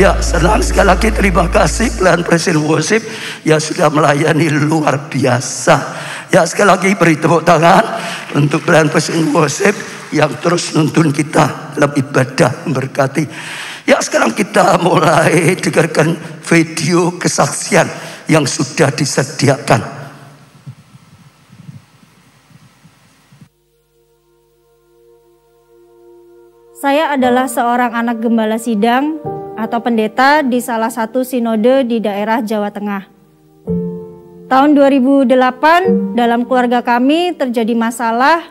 Ya, senang sekali lagi, terima kasih Pelayan Praise and Worship yang sudah melayani luar biasa. Ya, sekali lagi beri tepuk tangan untuk Pelayan Praise and Worship yang terus nuntun kita dalam ibadah memberkati. Ya, sekarang kita mulai dengarkan video kesaksian yang sudah disediakan. Saya adalah seorang anak gembala sidang atau pendeta di salah satu sinode di daerah Jawa Tengah. Tahun 2008 dalam keluarga kami terjadi masalah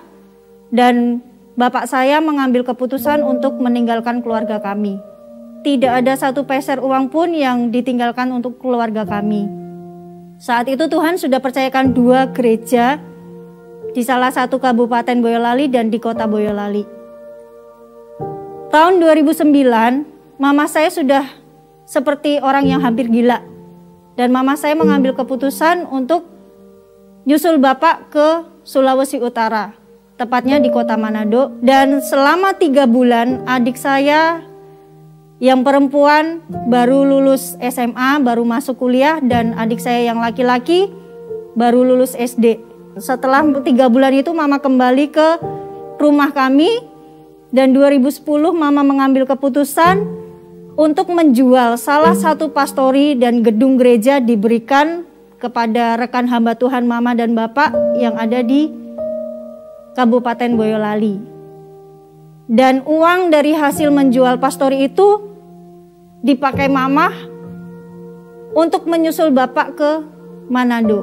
dan bapak saya mengambil keputusan untuk meninggalkan keluarga kami. Tidak ada satu peser uang pun yang ditinggalkan untuk keluarga kami. Saat itu Tuhan sudah percayakan 2 gereja di salah satu kabupaten Boyolali dan di kota Boyolali. Tahun 2009, mama saya sudah seperti orang yang hampir gila. Dan mama saya mengambil keputusan untuk nyusul bapak ke Sulawesi Utara, tepatnya di kota Manado. Dan selama 3 bulan, adik saya yang perempuan baru lulus SMA, baru masuk kuliah, dan adik saya yang laki-laki baru lulus SD. Setelah 3 bulan itu, mama kembali ke rumah kami. Dan 2010 mama mengambil keputusan untuk menjual salah satu pastori dan gedung gereja diberikan kepada rekan hamba Tuhan mama dan bapak yang ada di Kabupaten Boyolali. Dan uang dari hasil menjual pastori itu dipakai mama untuk menyusul bapak ke Manado.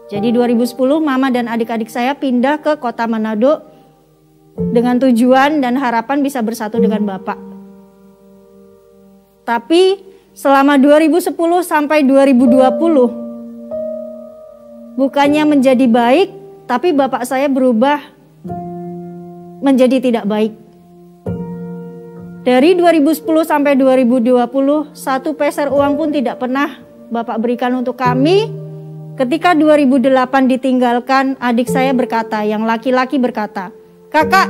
Jadi 2010 mama dan adik-adik saya pindah ke kota Manado dengan tujuan dan harapan bisa bersatu dengan Bapak. Tapi selama 2010 sampai 2020 bukannya menjadi baik, tapi Bapak saya berubah menjadi tidak baik. Dari 2010 sampai 2020 satu peser uang pun tidak pernah Bapak berikan untuk kami. Ketika 2008 ditinggalkan, adik saya berkata, yang laki-laki berkata, "Kakak,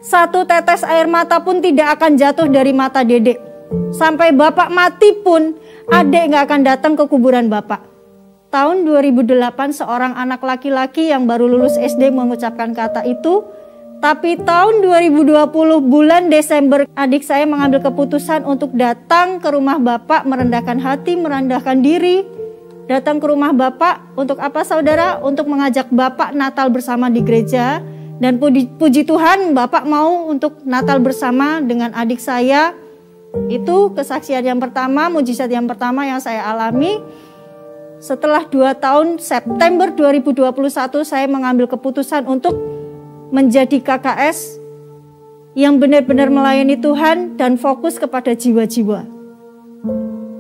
satu tetes air mata pun tidak akan jatuh dari mata dedek. Sampai bapak mati pun, adek gak akan datang ke kuburan bapak." Tahun 2008 seorang anak laki-laki yang baru lulus SD mengucapkan kata itu. Tapi tahun 2020 bulan Desember, adik saya mengambil keputusan untuk datang ke rumah bapak, merendahkan hati, merendahkan diri. Datang ke rumah bapak, untuk apa saudara? Untuk mengajak bapak Natal bersama di gereja. Dan puji Tuhan bapak mau untuk Natal bersama dengan adik saya. Itu kesaksian yang pertama, mujizat yang pertama yang saya alami. Setelah 2 tahun, September 2021 saya mengambil keputusan untuk menjadi KKS yang benar-benar melayani Tuhan dan fokus kepada jiwa-jiwa.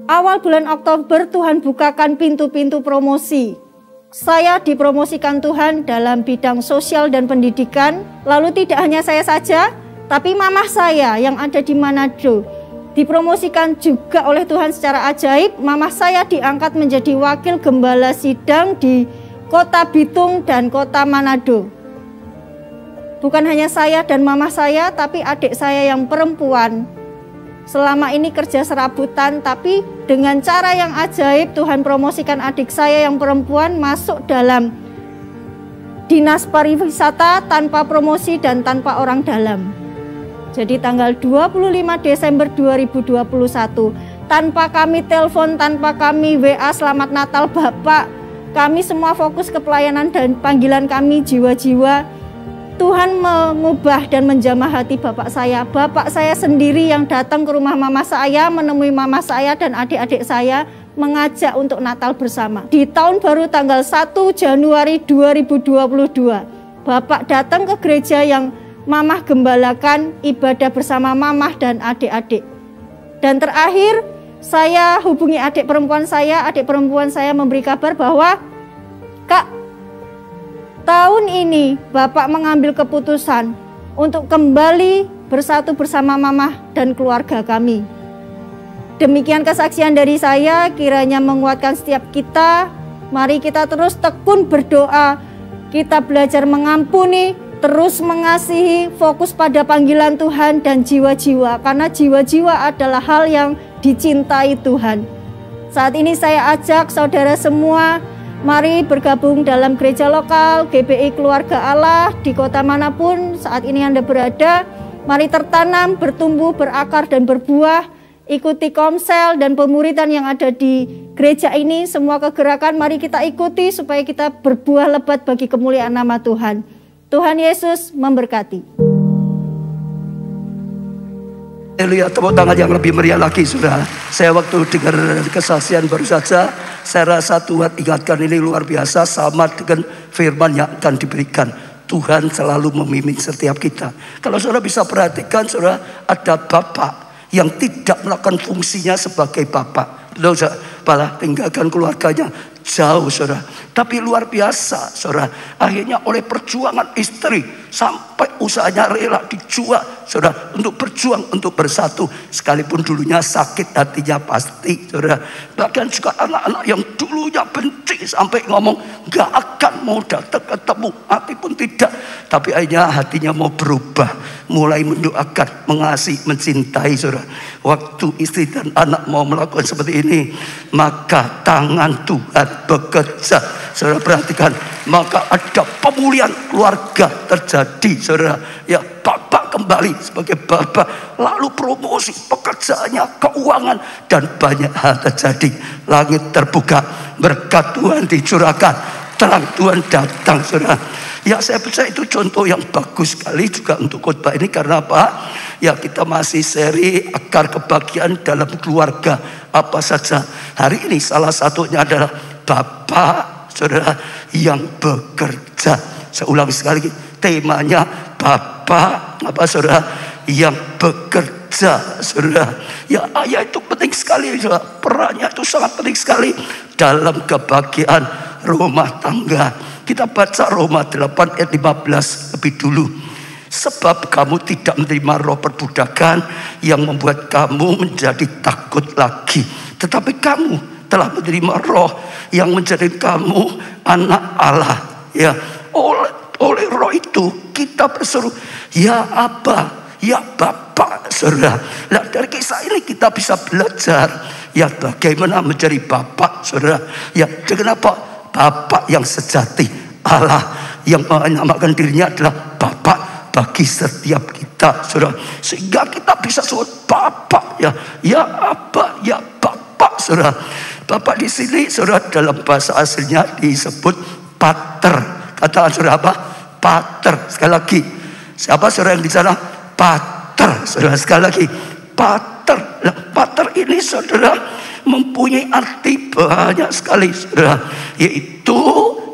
Awal bulan Oktober Tuhan bukakan pintu-pintu promosi. Saya dipromosikan Tuhan dalam bidang sosial dan pendidikan. Lalu tidak hanya saya saja, tapi mamah saya yang ada di Manado dipromosikan juga oleh Tuhan secara ajaib. Mamah saya diangkat menjadi wakil gembala sidang di kota Bitung dan kota Manado. Bukan hanya saya dan mamah saya, tapi adik saya yang perempuan. Selama ini kerja serabutan, tapi dengan cara yang ajaib Tuhan promosikan adik saya yang perempuan masuk dalam dinas pariwisata tanpa promosi dan tanpa orang dalam. Jadi tanggal 25 Desember 2021, tanpa kami telepon, tanpa kami WA selamat Natal Bapak, kami semua fokus ke pelayanan dan panggilan kami jiwa-jiwa. Tuhan mengubah dan menjamah hati bapak saya. Bapak saya sendiri yang datang ke rumah mama saya, menemui mama saya dan adik-adik saya, mengajak untuk Natal bersama. Di tahun baru tanggal 1 Januari 2022, Bapak datang ke gereja yang mamah gembalakan, ibadah bersama mamah dan adik-adik. Dan terakhir, saya hubungi adik perempuan saya memberi kabar bahwa, "Kak, tahun ini Bapak mengambil keputusan untuk kembali bersatu bersama mamah dan keluarga kami." Demikian kesaksian dari saya, kiranya menguatkan setiap kita. Mari kita terus tekun berdoa, kita belajar mengampuni, terus mengasihi, fokus pada panggilan Tuhan dan jiwa-jiwa, karena jiwa-jiwa adalah hal yang dicintai Tuhan. Saat ini saya ajak saudara semua, mari bergabung dalam gereja lokal, GBI Keluarga Allah, di kota manapun saat ini Anda berada. Mari tertanam, bertumbuh, berakar, dan berbuah. Ikuti komsel dan pemuridan yang ada di gereja ini. Semua kegerakan mari kita ikuti supaya kita berbuah lebat bagi kemuliaan nama Tuhan. Tuhan Yesus memberkati. Haleluya, tepuk tangan yang lebih meriah lagi, saudara. Saya waktu dengar kesaksian baru saja, saya rasa Tuhan ingatkan ini luar biasa, sama dengan firman yang akan diberikan. Tuhan selalu memimpin setiap kita. Kalau saudara bisa perhatikan, saudara, ada bapak yang tidak melakukan fungsinya sebagai bapak. Betul, saudara? Malah tinggalkan keluarganya jauh, saudara. Tapi luar biasa, saudara. Akhirnya oleh perjuangan istri sampai usahanya rela dijual, saudara, untuk berjuang, untuk bersatu. Sekalipun dulunya sakit hatinya pasti, saudara. Bahkan juga anak-anak yang dulunya benci sampai ngomong gak akan mau datang ketemu, hati pun tidak. Tapi akhirnya hatinya mau berubah, mulai mendoakan, mengasihi, mencintai, saudara. Waktu istri dan anak mau melakukan seperti ini, maka tangan Tuhan bekerja. Saudara perhatikan, maka ada pemulihan keluarga terjadi, saudara. Ya, bapak kembali sebagai bapak, lalu promosi pekerjaannya, keuangan, dan banyak hal terjadi. Langit terbuka, berkat Tuhan dicurahkan, terang Tuhan datang, saudara. Ya, saya percaya itu contoh yang bagus sekali juga untuk khotbah ini. Karena apa? Ya, kita masih seri akar kebahagiaan dalam keluarga. Apa saja hari ini salah satunya adalah bapak, saudara, yang bekerja. Saya ulang sekali lagi, temanya bapak apa, saudara, yang bekerja, saudara. Ya, ayah itu penting sekali, saudara. Perannya itu sangat penting sekali dalam kebahagiaan rumah tangga. Kita baca Roma 8 ayat 15 lebih dulu. Sebab kamu tidak menerima roh perbudakan yang membuat kamu menjadi takut lagi, tetapi kamu telah menerima roh yang menjadikan kamu anak Allah. Ya, oleh roh itu kita berseru, ya Aba, ya Bapa, saudara. Nah, dari kisah ini kita bisa belajar ya bagaimana menjadi bapak, saudara. Ya, dengan apa? Bapak yang sejati, Allah yang menamakan dirinya adalah Bapak bagi setiap kita, saudara. Sehingga kita bisa sebut Bapak, ya, ya Aba, ya Bapak, saudara. Bapak di sini, saudara, dalam bahasa aslinya disebut pater. Katakan, saudara, apa? Pater. Sekali lagi, siapa saudara yang di sana? Pater, saudara. Sekali lagi, pater. Nah, pater ini, saudara, mempunyai arti banyak sekali, saudara. Yaitu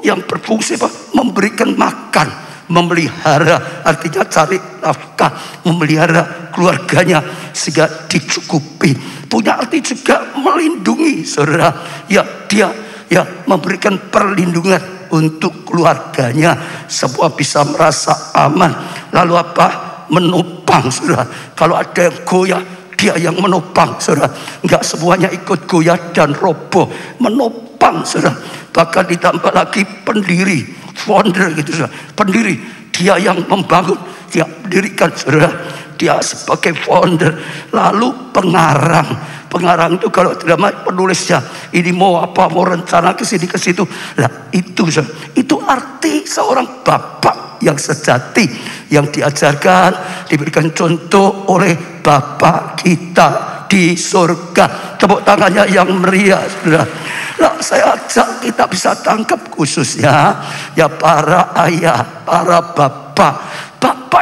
yang berfungsi apa? Memberikan makan, memelihara, artinya cari nafkah, memelihara keluarganya sehingga dicukupi. Punya arti juga melindungi, saudara. Ya, dia ya memberikan perlindungan untuk keluarganya, semua bisa merasa aman. Lalu apa? Menopang, saudara. Kalau ada yang goyah, dia yang menopang, saudara. Enggak semuanya ikut goyah dan roboh, menopang, saudara. Bahkan ditambah lagi pendiri, founder gitu, saudara. Pendiri, dia yang membangun, dia mendirikan, saudara. Dia sebagai founder. Lalu pengarang itu kalau drama penulisnya ini mau apa, mau rencana ke sini ke situ. Nah, itu, saudara. Itu arti seorang bapak yang sejati, yang diajarkan, diberikan contoh oleh Bapa kita di surga. Tepuk tangannya yang meriah, saudara. Nah, saya ajak kita bisa tangkap khususnya ya para ayah, para bapak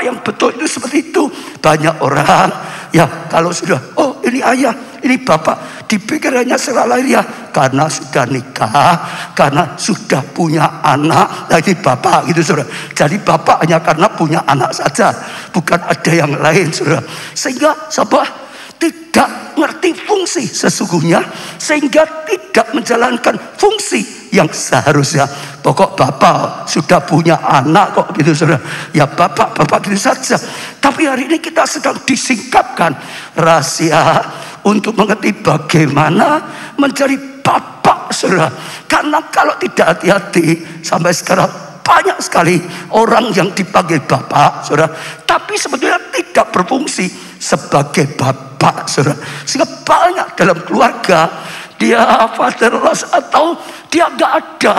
yang betul itu seperti itu. Banyak orang ya kalau sudah, oh ini ayah, ini bapak, dipikirannya secara lahiriah karena sudah nikah, karena sudah punya anak, lagi bapak gitu, saudara. Jadi bapak hanya karena punya anak saja, bukan ada yang lain, saudara. Sehingga sahabat tidak ngerti fungsi sesungguhnya, sehingga tidak menjalankan fungsi yang seharusnya. Pokok bapak sudah punya anak kok gitu, saudara. Ya bapak gitu saja. Tapi hari ini kita sedang disingkapkan rahasia untuk mengerti bagaimana menjadi bapak, saudara. Karena kalau tidak hati-hati sampai sekarang banyak sekali orang yang dipanggil Bapak, saudara, tapi sebetulnya tidak berfungsi sebagai Bapak, saudara. Sehingga banyak dalam keluarga dia fatherless atau dia nggak ada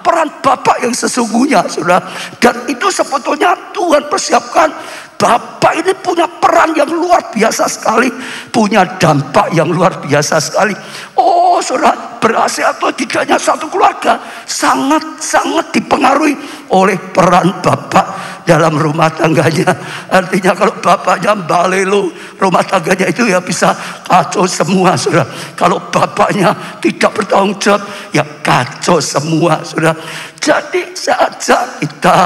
peran Bapak yang sesungguhnya, saudara. Dan itu sebetulnya Tuhan persiapkan. Bapak ini punya peran yang luar biasa sekali, punya dampak yang luar biasa sekali. Oh, saudara, berhasil atau tidaknya satu keluarga sangat-sangat dipengaruhi oleh peran Bapak dalam rumah tangganya. Artinya kalau bapaknya balelo, rumah tangganya itu ya bisa kacau semua, saudara. Kalau bapaknya tidak bertanggung jawab, ya kacau semua, saudara. Jadi saja kita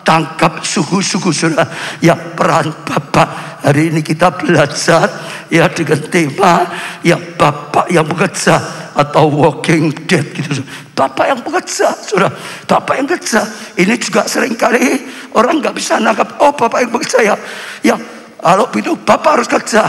tangkap suhu-suhu, saudara, ya peran Bapak. Hari ini kita belajar ya dengan tema ya Bapak yang bekerja atau walking dead gitu. Bapak yang bekerja, saudara, Bapak yang bekerja. Ini juga seringkali orang nggak bisa nangkap. Oh, Bapak yang bekerja ya kalau itu Bapak harus kerja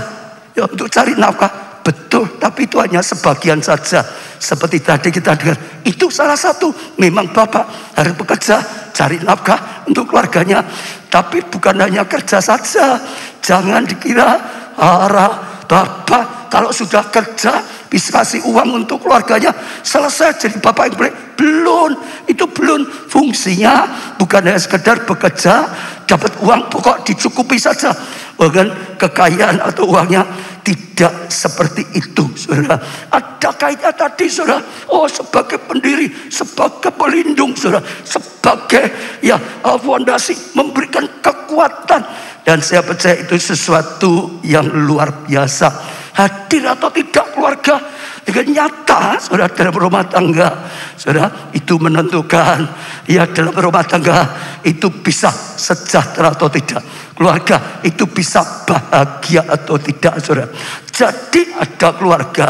ya untuk cari nafkah. Betul, tapi itu hanya sebagian saja. Seperti tadi kita dengar, itu salah satu. Memang Bapak harus bekerja, cari nafkah untuk keluarganya. Tapi bukan hanya kerja saja. Jangan dikira arah Bapak kalau sudah kerja bisa kasih uang untuk keluarganya, selesai jadi Bapak yang baik. Belum, itu belum. Fungsinya bukan hanya sekedar bekerja, dapat uang pokok dicukupi saja. Bahkan kekayaan atau uangnya tidak seperti itu, saudara. Ada kaitannya tadi, saudara. Oh, sebagai pendiri, sebagai pelindung, saudara, sebagai ya fondasi, memberikan kekuatan. Dan saya percaya itu sesuatu yang luar biasa. Hadir atau tidak keluarga dengan nyata, saudara, dalam rumah tangga, saudara, itu menentukan ya dalam rumah tangga itu bisa sejahtera atau tidak. Keluarga itu bisa bahagia atau tidak, saudara. Jadi ada keluarga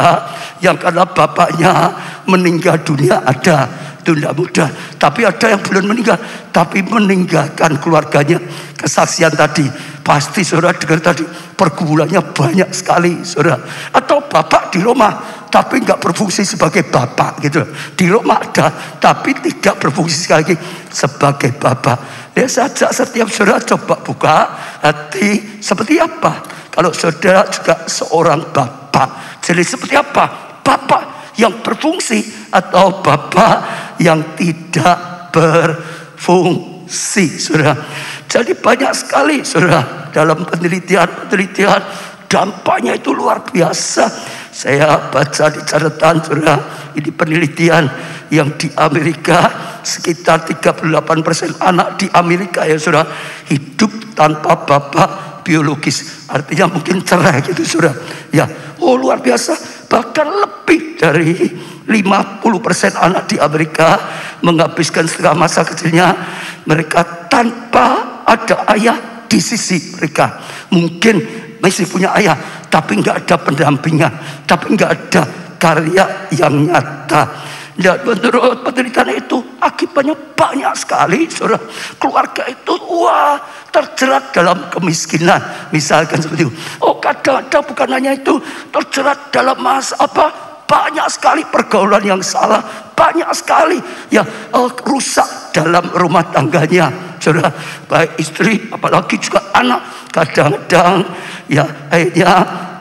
yang karena bapaknya meninggal dunia, ada, itu tidak mudah. Tapi ada yang belum meninggal, tapi meninggalkan keluarganya. Kesaksian tadi, pasti saudara dengar tadi, pergumulannya banyak sekali, saudara. Atau bapak di rumah, tapi nggak berfungsi sebagai bapak gitu. Di rumah ada, tapi tidak berfungsi sekali lagi sebagai bapak. Ya, saja setiap saudara coba buka hati seperti apa. Kalau saudara juga seorang bapak, jadi seperti apa? Bapak yang berfungsi atau bapak yang tidak berfungsi, saudara. Jadi banyak sekali, saudara, dalam penelitian dampaknya itu luar biasa. Saya baca di catatan, saudara, ini penelitian yang di Amerika, sekitar 38% anak di Amerika ya, saudara, hidup tanpa bapak biologis. Artinya mungkin cerai gitu, saudara. Ya, oh luar biasa. Bahkan lebih dari 50% anak di Amerika menghabiskan setengah masa kecilnya mereka tanpa ada ayah di sisi mereka. Mungkin masih punya ayah, tapi nggak ada pendampingan, tapi nggak ada karya yang nyata. Dan menurut penelitian itu akibatnya banyak sekali, saudara. Keluarga itu terjerat dalam kemiskinan, misalkan seperti itu. Oh, kadang-kadang bukan hanya itu, terjerat dalam banyak sekali pergaulan yang salah, banyak sekali ya rusak dalam rumah tangganya, saudara. Baik istri, apalagi juga anak, kadang-kadang ya akhirnya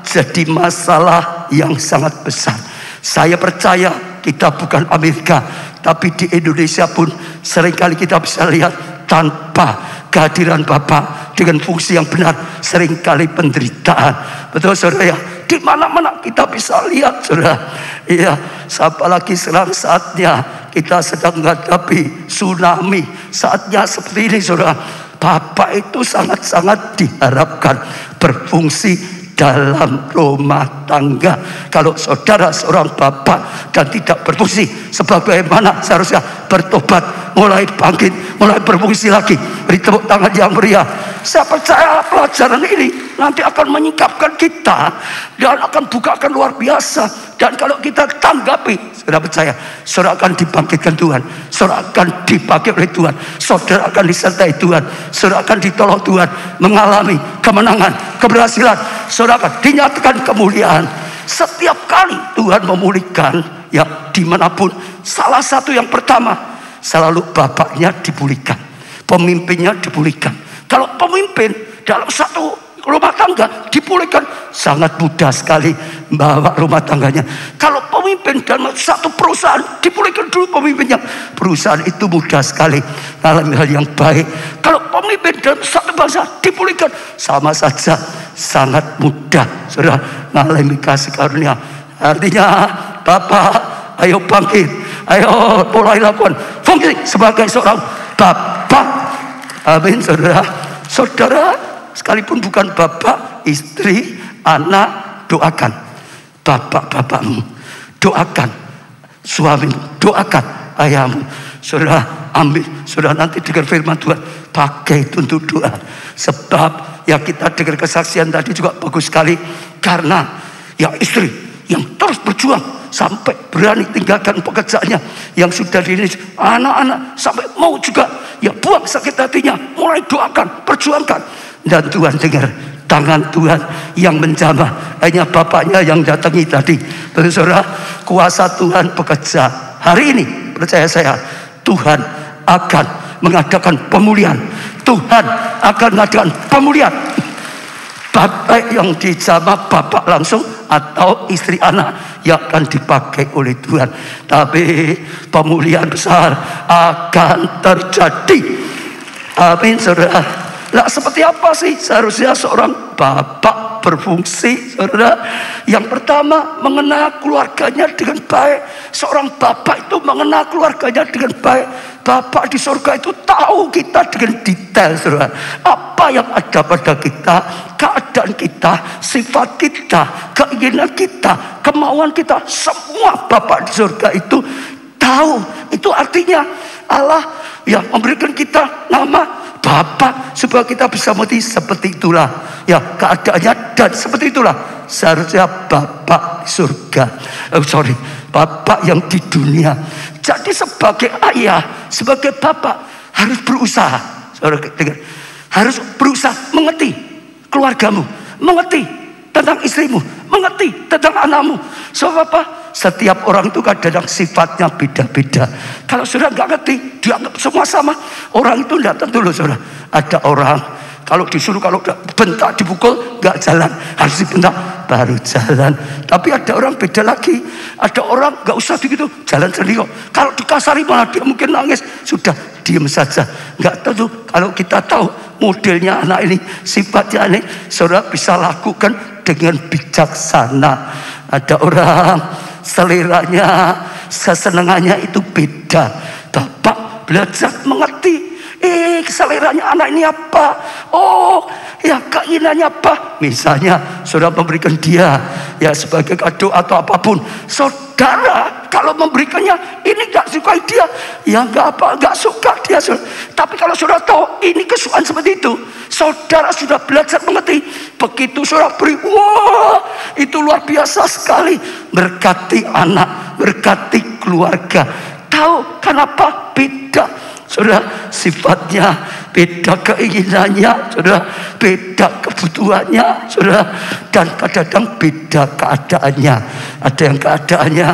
jadi masalah yang sangat besar. Saya percaya kita bukan Amerika, tapi di Indonesia pun seringkali kita bisa lihat tanpa kehadiran Bapak dengan fungsi yang benar seringkali penderitaan. Betul, saudara ya? Di mana-mana kita bisa lihat, saudara. Iya, apalagi sekarang saatnya kita sedang menghadapi tsunami. Saatnya seperti ini, saudara. Bapak itu sangat-sangat diharapkan berfungsi dalam rumah tangga. Kalau saudara seorang bapak dan tidak berfungsi, sebagaimana seharusnya bertobat, mulai bangkit, mulai berfungsi lagi. Beri tepuk tangan yang meriah. Saya percaya pelajaran ini nanti akan menyingkapkan kita dan akan bukakan luar biasa. Dan kalau kita tanggapi, saudara percaya, saudara akan dibangkitkan Tuhan, saudara akan dipakai oleh Tuhan, saudara akan disertai Tuhan, saudara akan ditolong Tuhan, mengalami kemenangan, keberhasilan, saudara akan dinyatakan kemuliaan. Setiap kali Tuhan memulihkan, ya dimanapun, salah satu yang pertama, selalu bapaknya dibulikan, pemimpinnya dibulikan. Kalau pemimpin dalam satu rumah tangga dibulikan, sangat mudah sekali bawa rumah tangganya. Kalau pemimpin dalam satu perusahaan dibulikan dulu pemimpinnya, perusahaan itu mudah sekali mengalami hal yang baik. Kalau pemimpin dalam satu bangsa dibulikan, sama saja sangat mudah saudara mengalami kasih karunia. Artinya Bapak, ayo bangkit, ayo mulai lakukan fungsi sebagai seorang Bapak. Amin saudara. Saudara sekalipun bukan bapak, istri, anak, doakan bapak-bapakmu, doakan suamimu, doakan ayahmu. Saudara ambil, saudara nanti dengar firman Tuhan, pakai itu untuk doa. Sebab ya kita dengar kesaksian tadi juga bagus sekali, karena ya istri yang terus berjuang sampai berani tinggalkan pekerjaannya yang sudah dinis, anak-anak sampai mau juga ya buang sakit hatinya, mulai doakan, perjuangkan. Dan Tuhan dengar, tangan Tuhan yang menjamah, hanya bapaknya yang datangi tadi. Saudara, kuasa Tuhan bekerja hari ini. Percaya saya, Tuhan akan mengadakan pemulihan. Tuhan akan mengadakan pemulihan. Bapak yang dijamah bapak langsung, atau istri anak yang akan dipakai oleh Tuhan. Tapi pemulihan besar akan terjadi. Amin saudara. Nah, seperti apa sih seharusnya seorang bapak berfungsi, saudara? Yang pertama, mengenal keluarganya dengan baik. Seorang bapak itu mengenal keluarganya dengan baik. Bapak di surga itu tahu kita dengan detail, saudara. Apa yang ada pada kita, keadaan kita, sifat kita, keinginan kita, kemauan kita, semua Bapak di surga itu tahu. Itu artinya Allah yang memberikan kita nama Bapak supaya kita bisa mengerti seperti itulah ya keadaannya, dan seperti itulah seharusnya Bapak di surga. Bapak yang di dunia. Jadi sebagai ayah, sebagai bapak harus berusaha. Saudara dengar, harus berusaha mengerti keluargamu, mengerti tentang istrimu, mengerti tentang anakmu. Sebab apa? Setiap orang itu kadang-kadang sifatnya beda-beda. Kalau saudara nggak ngerti, dianggap semua sama. Orang itu tidak tentu loh saudara. Ada orang kalau disuruh, kalau bentak dipukul nggak jalan, harus dibentak baru jalan. Tapi ada orang beda lagi. Ada orang nggak usah begitu, jalan sendiri kok. Kalau dikasari malah dia mungkin nangis, sudah diam saja. Nggak tentu. Kalau kita tahu modelnya anak ini, sifatnya ini, saudara bisa lakukan dengan bijaksana. Ada orang seleranya, kesenangannya itu beda. Bapak belajar mengerti, seleranya anak ini apa? Oh, ya keinginannya apa? Misalnya saudara memberikan dia ya sebagai kado atau apapun. Saudara kalau memberikannya ini gak suka dia, ya gak suka dia. Tapi kalau saudara tahu ini kesukaan seperti itu, saudara sudah belajar mengerti. Begitu saudara beri, wah itu luar biasa sekali. Berkati anak, berkati keluarga. Tahu kenapa? Beda. Saudara, sifatnya beda, keinginannya, saudara, beda kebutuhannya, saudara, dan kadang-kadang beda keadaannya. Ada yang keadaannya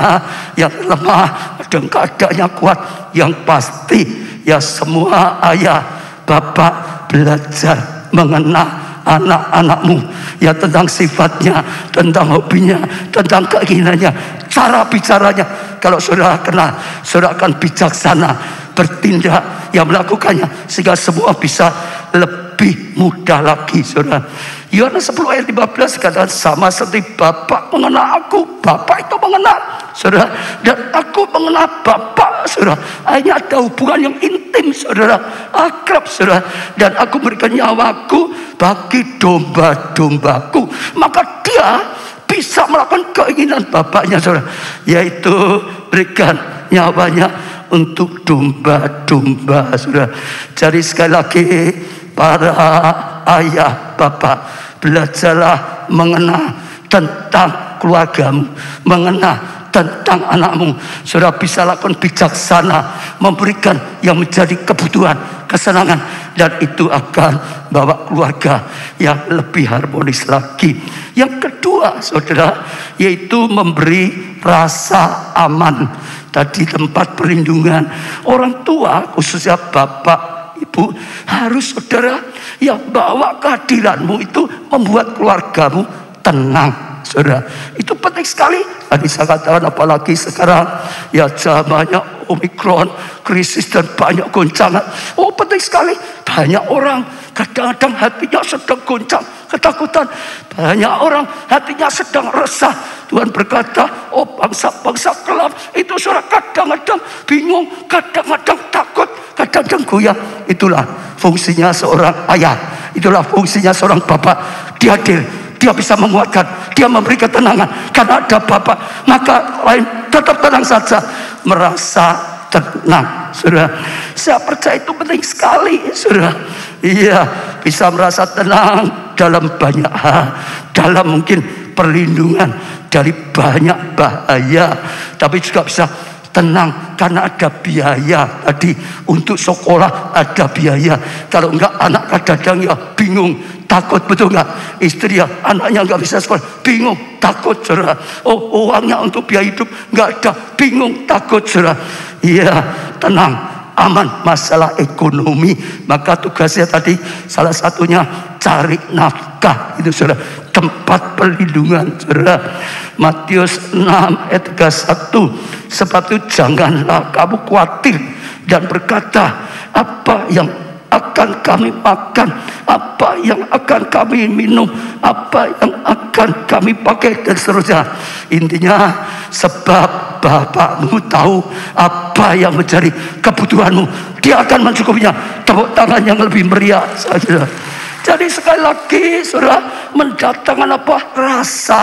yang lemah, ada yang keadaannya kuat. Yang pasti ya semua ayah, bapak belajar mengenal anak-anakmu ya, tentang sifatnya, tentang hobinya, tentang keinginannya, cara bicaranya. Kalau saudara kenal, saudara akan bijaksana bertindak yang melakukannya, sehingga semua bisa lebih mudah lagi. Saudara, Yohanes 10 ayat 15 katakan, sama seperti Bapak mengenal aku, Bapak itu mengenal saudara, dan aku mengenal Bapak. Saudara, hanya ada hubungan yang intim, saudara, akrab, saudara. Dan aku berikan nyawaku bagi domba-dombaku. Maka dia bisa melakukan keinginan bapaknya, saudara, yaitu berikan nyawanya untuk domba-domba, saudara. Jadi sekali lagi, para ayah, bapak, belajarlah mengenal tentang keluargamu, mengenal tentang anakmu. Saudara bisa lakukan bijaksana, memberikan yang menjadi kebutuhan, kesenangan, dan itu akan bawa keluarga yang lebih harmonis lagi. Yang kedua, saudara, yaitu memberi rasa aman. Tadi tempat perlindungan. Orang tua khususnya bapak, ibu, harus saudara ya bawa kehadiranmu itu membuat keluargamu tenang. Saudara, itu penting sekali. Tadi saya katakan apalagi sekarang ya zamannya Omikron, krisis dan banyak goncangan. Oh penting sekali. Banyak orang kadang-kadang hatinya sedang goncang, ketakutan. Banyak orang hatinya sedang resah. Tuhan berkata, oh bangsa-bangsa gelap itu saudara kadang-kadang bingung, kadang-kadang takut, kadang-kadang goyah. Itulah fungsinya seorang ayah. Itulah fungsinya seorang bapak. Dia hadir. Dia bisa menguatkan, dia memberi ketenangan. Karena ada bapak, maka lain tetap tenang saja, merasa tenang. Saudara, saya percaya itu penting sekali, saudara. Iya, bisa merasa tenang dalam banyak hal, dalam mungkin perlindungan dari banyak bahaya, tapi juga bisa tenang karena ada biaya. Tadi untuk sekolah ada biaya. Kalau enggak anak kadang-kadang ya bingung, takut, betul enggak? Istri ya anaknya enggak bisa sekolah, bingung, takut, saudara. Oh uangnya untuk biaya hidup enggak ada, bingung, takut, saudara. Iya, tenang, aman masalah ekonomi. Maka tugasnya tadi salah satunya cari nafkah, itu saudara, tempat perlindungan, saudara. Matius 6 ayat 31, sebab itu janganlah kamu khawatir dan berkata, apa yang akan kami makan, apa yang akan kami minum, apa yang akan kami pakai, dan seterusnya. Intinya sebab Bapakmu tahu apa yang menjadi kebutuhanmu, Dia akan mencukupinya. Tepuk tangan yang lebih meriah saja. Jadi sekali lagi saudara, mendatangkan apa? Rasa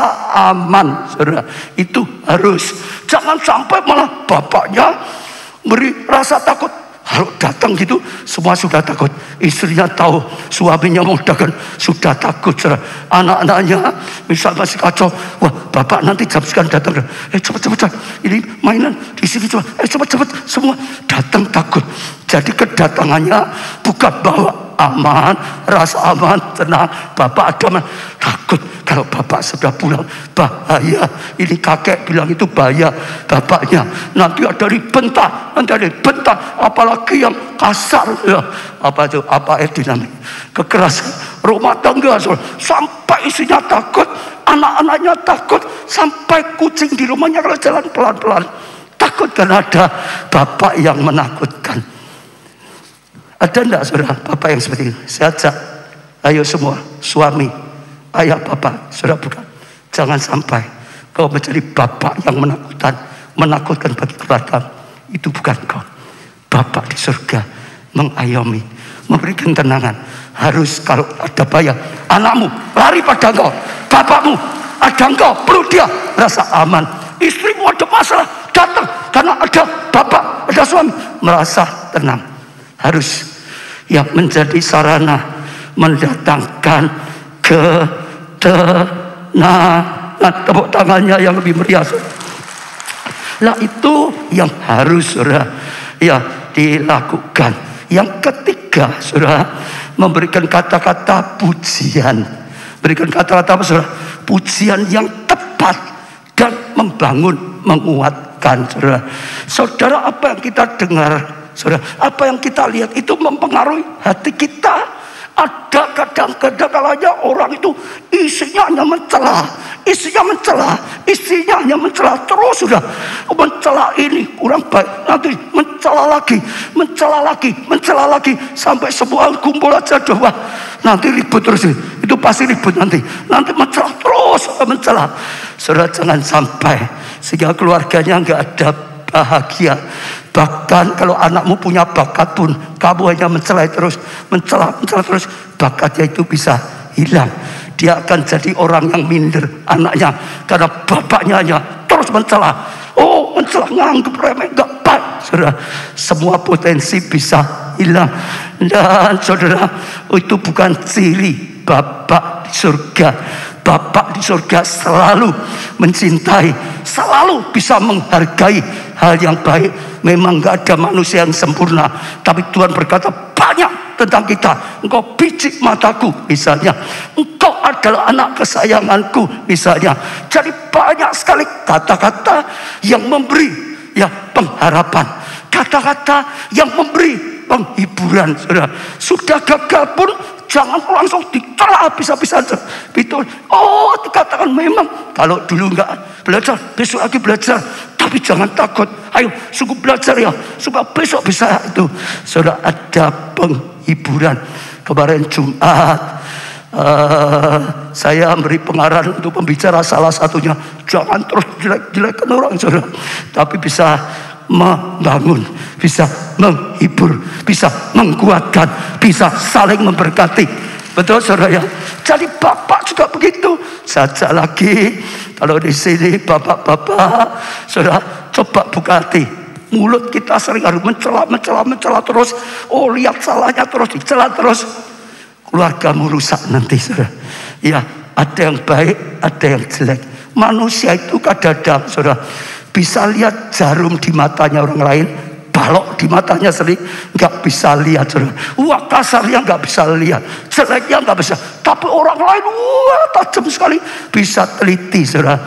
aman, saudara. Itu harus. Jangan sampai malah bapaknya beri rasa takut. Kalau datang gitu semua sudah takut. Istrinya tahu suaminya mau datang sudah takut, saudara. Anak-anaknya misal masih kacau, wah bapak nanti jam sekian datang. Cepat, ini mainan di sini coba. Cepat, semua datang takut. Jadi kedatangannya bukan bawa aman, rasa aman, tenang. Bapak ada takut kalau bapak sudah pulang, bahaya. Ini kakek bilang itu bahaya bapaknya. Nanti ada dibentak, apalagi yang kasar ya. Apa itu? Apa dinamik kekerasan rumah tangga, sampai isinya takut, anak-anaknya takut, sampai kucing di rumahnya kalau jalan pelan-pelan takut karena ada bapak yang menakutkan. Ada enggak saudara bapak yang seperti itu? Saya ajak, ayo semua suami, ayah, bapak, saudara, bukan. Jangan sampai kau menjadi bapak yang menakutkan bagi keluarga. Itu bukan kau. Bapak di surga mengayomi, memberikan tenangan. Harus kalau ada bahaya, anakmu lari pada engkau, bapakmu ada engkau, perlu dia rasa aman. Istrimu ada masalah, datang karena ada bapak, ada suami, merasa tenang. Harus yang menjadi sarana mendatangkan ketenangan. Tepuk tangannya yang lebih meriah. Lah itu yang harus saudara ya dilakukan. Yang ketiga saudara, memberikan kata-kata pujian. Berikan kata-kata apa saudara? Pujian yang tepat dan membangun, menguatkan saudara. Saudara, apa yang kita dengar, saudara, apa yang kita lihat itu mempengaruhi hati kita. Ada kadang-kadang kalanya orang itu isinya hanya mencela, istrinya hanya mencela terus, sudah mencela ini kurang baik, nanti mencela lagi, sampai semua kumpul aja doa, nanti ribut terus, itu pasti ribut nanti mencela terus, mencela. Saudara, jangan sampai sehingga keluarganya nggak ada bahagia. Bahkan kalau anakmu punya bakat pun, kamu hanya mencela terus, bakatnya itu bisa hilang. Dia akan jadi orang yang minder anaknya, karena bapaknya hanya terus mencela. Oh, mencela, nganggep remeh, gak baik. Saudara, semua potensi bisa hilang. Dan saudara, itu bukan ciri Bapak di surga. Bapak di surga selalu mencintai, selalu bisa menghargai hal yang baik. Memang gak ada manusia yang sempurna, tapi Tuhan berkata banyak tentang kita. Engkau biji mataku misalnya, engkau adalah anak kesayanganku misalnya. Jadi banyak sekali kata-kata yang memberi ya pengharapan, kata-kata yang memberi penghiburan. Saudara, sudah gagal pun jangan langsung dicela habis-habisan. Betul. Oh, dikatakan memang kalau dulu enggak belajar, besok lagi belajar. Tapi jangan takut. Ayo, sungguh belajar ya. Supaya besok bisa itu. Saudara, ada penghiburan. Kemarin Jumat saya beri pengarahan untuk pembicara, salah satunya jangan terus jelek-jelekan orang, saudara, tapi bisa membangun, bisa menghibur, bisa menguatkan, bisa saling memberkati. Betul, saudara ya. Jadi Bapak juga begitu. Saja lagi kalau di sini bapak-bapak, saudara, coba buka hati. Mulut kita sering harus mencela terus. Oh, lihat salahnya terus, dicela terus. Keluargamu rusak nanti, saudara. Ya, ada yang baik, ada yang jelek. Manusia itu kadang-kadang, saudara, bisa lihat jarum di matanya orang lain, balok di matanya sendiri nggak bisa lihat, saudara. Wah, kasarnya nggak bisa lihat, jeleknya nggak bisa. Tapi orang lain, wah, tajam sekali, bisa teliti, saudara.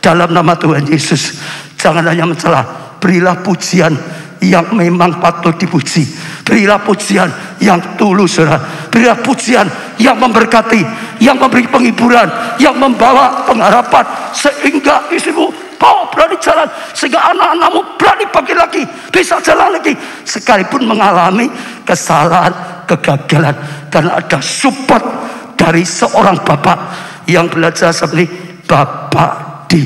Dalam nama Tuhan Yesus, jangan hanya mencela, berilah pujian yang memang patut dipuji. Berilah pujian yang tulus, saudara. Berilah pujian yang memberkati, yang memberi penghiburan, yang membawa pengharapan, sehingga istrimu berani jalan, sehingga anak-anakmu berani pagi lagi, bisa jalan lagi, sekalipun mengalami kesalahan, kegagalan. Dan ada support dari seorang bapak yang belajar seperti Bapak di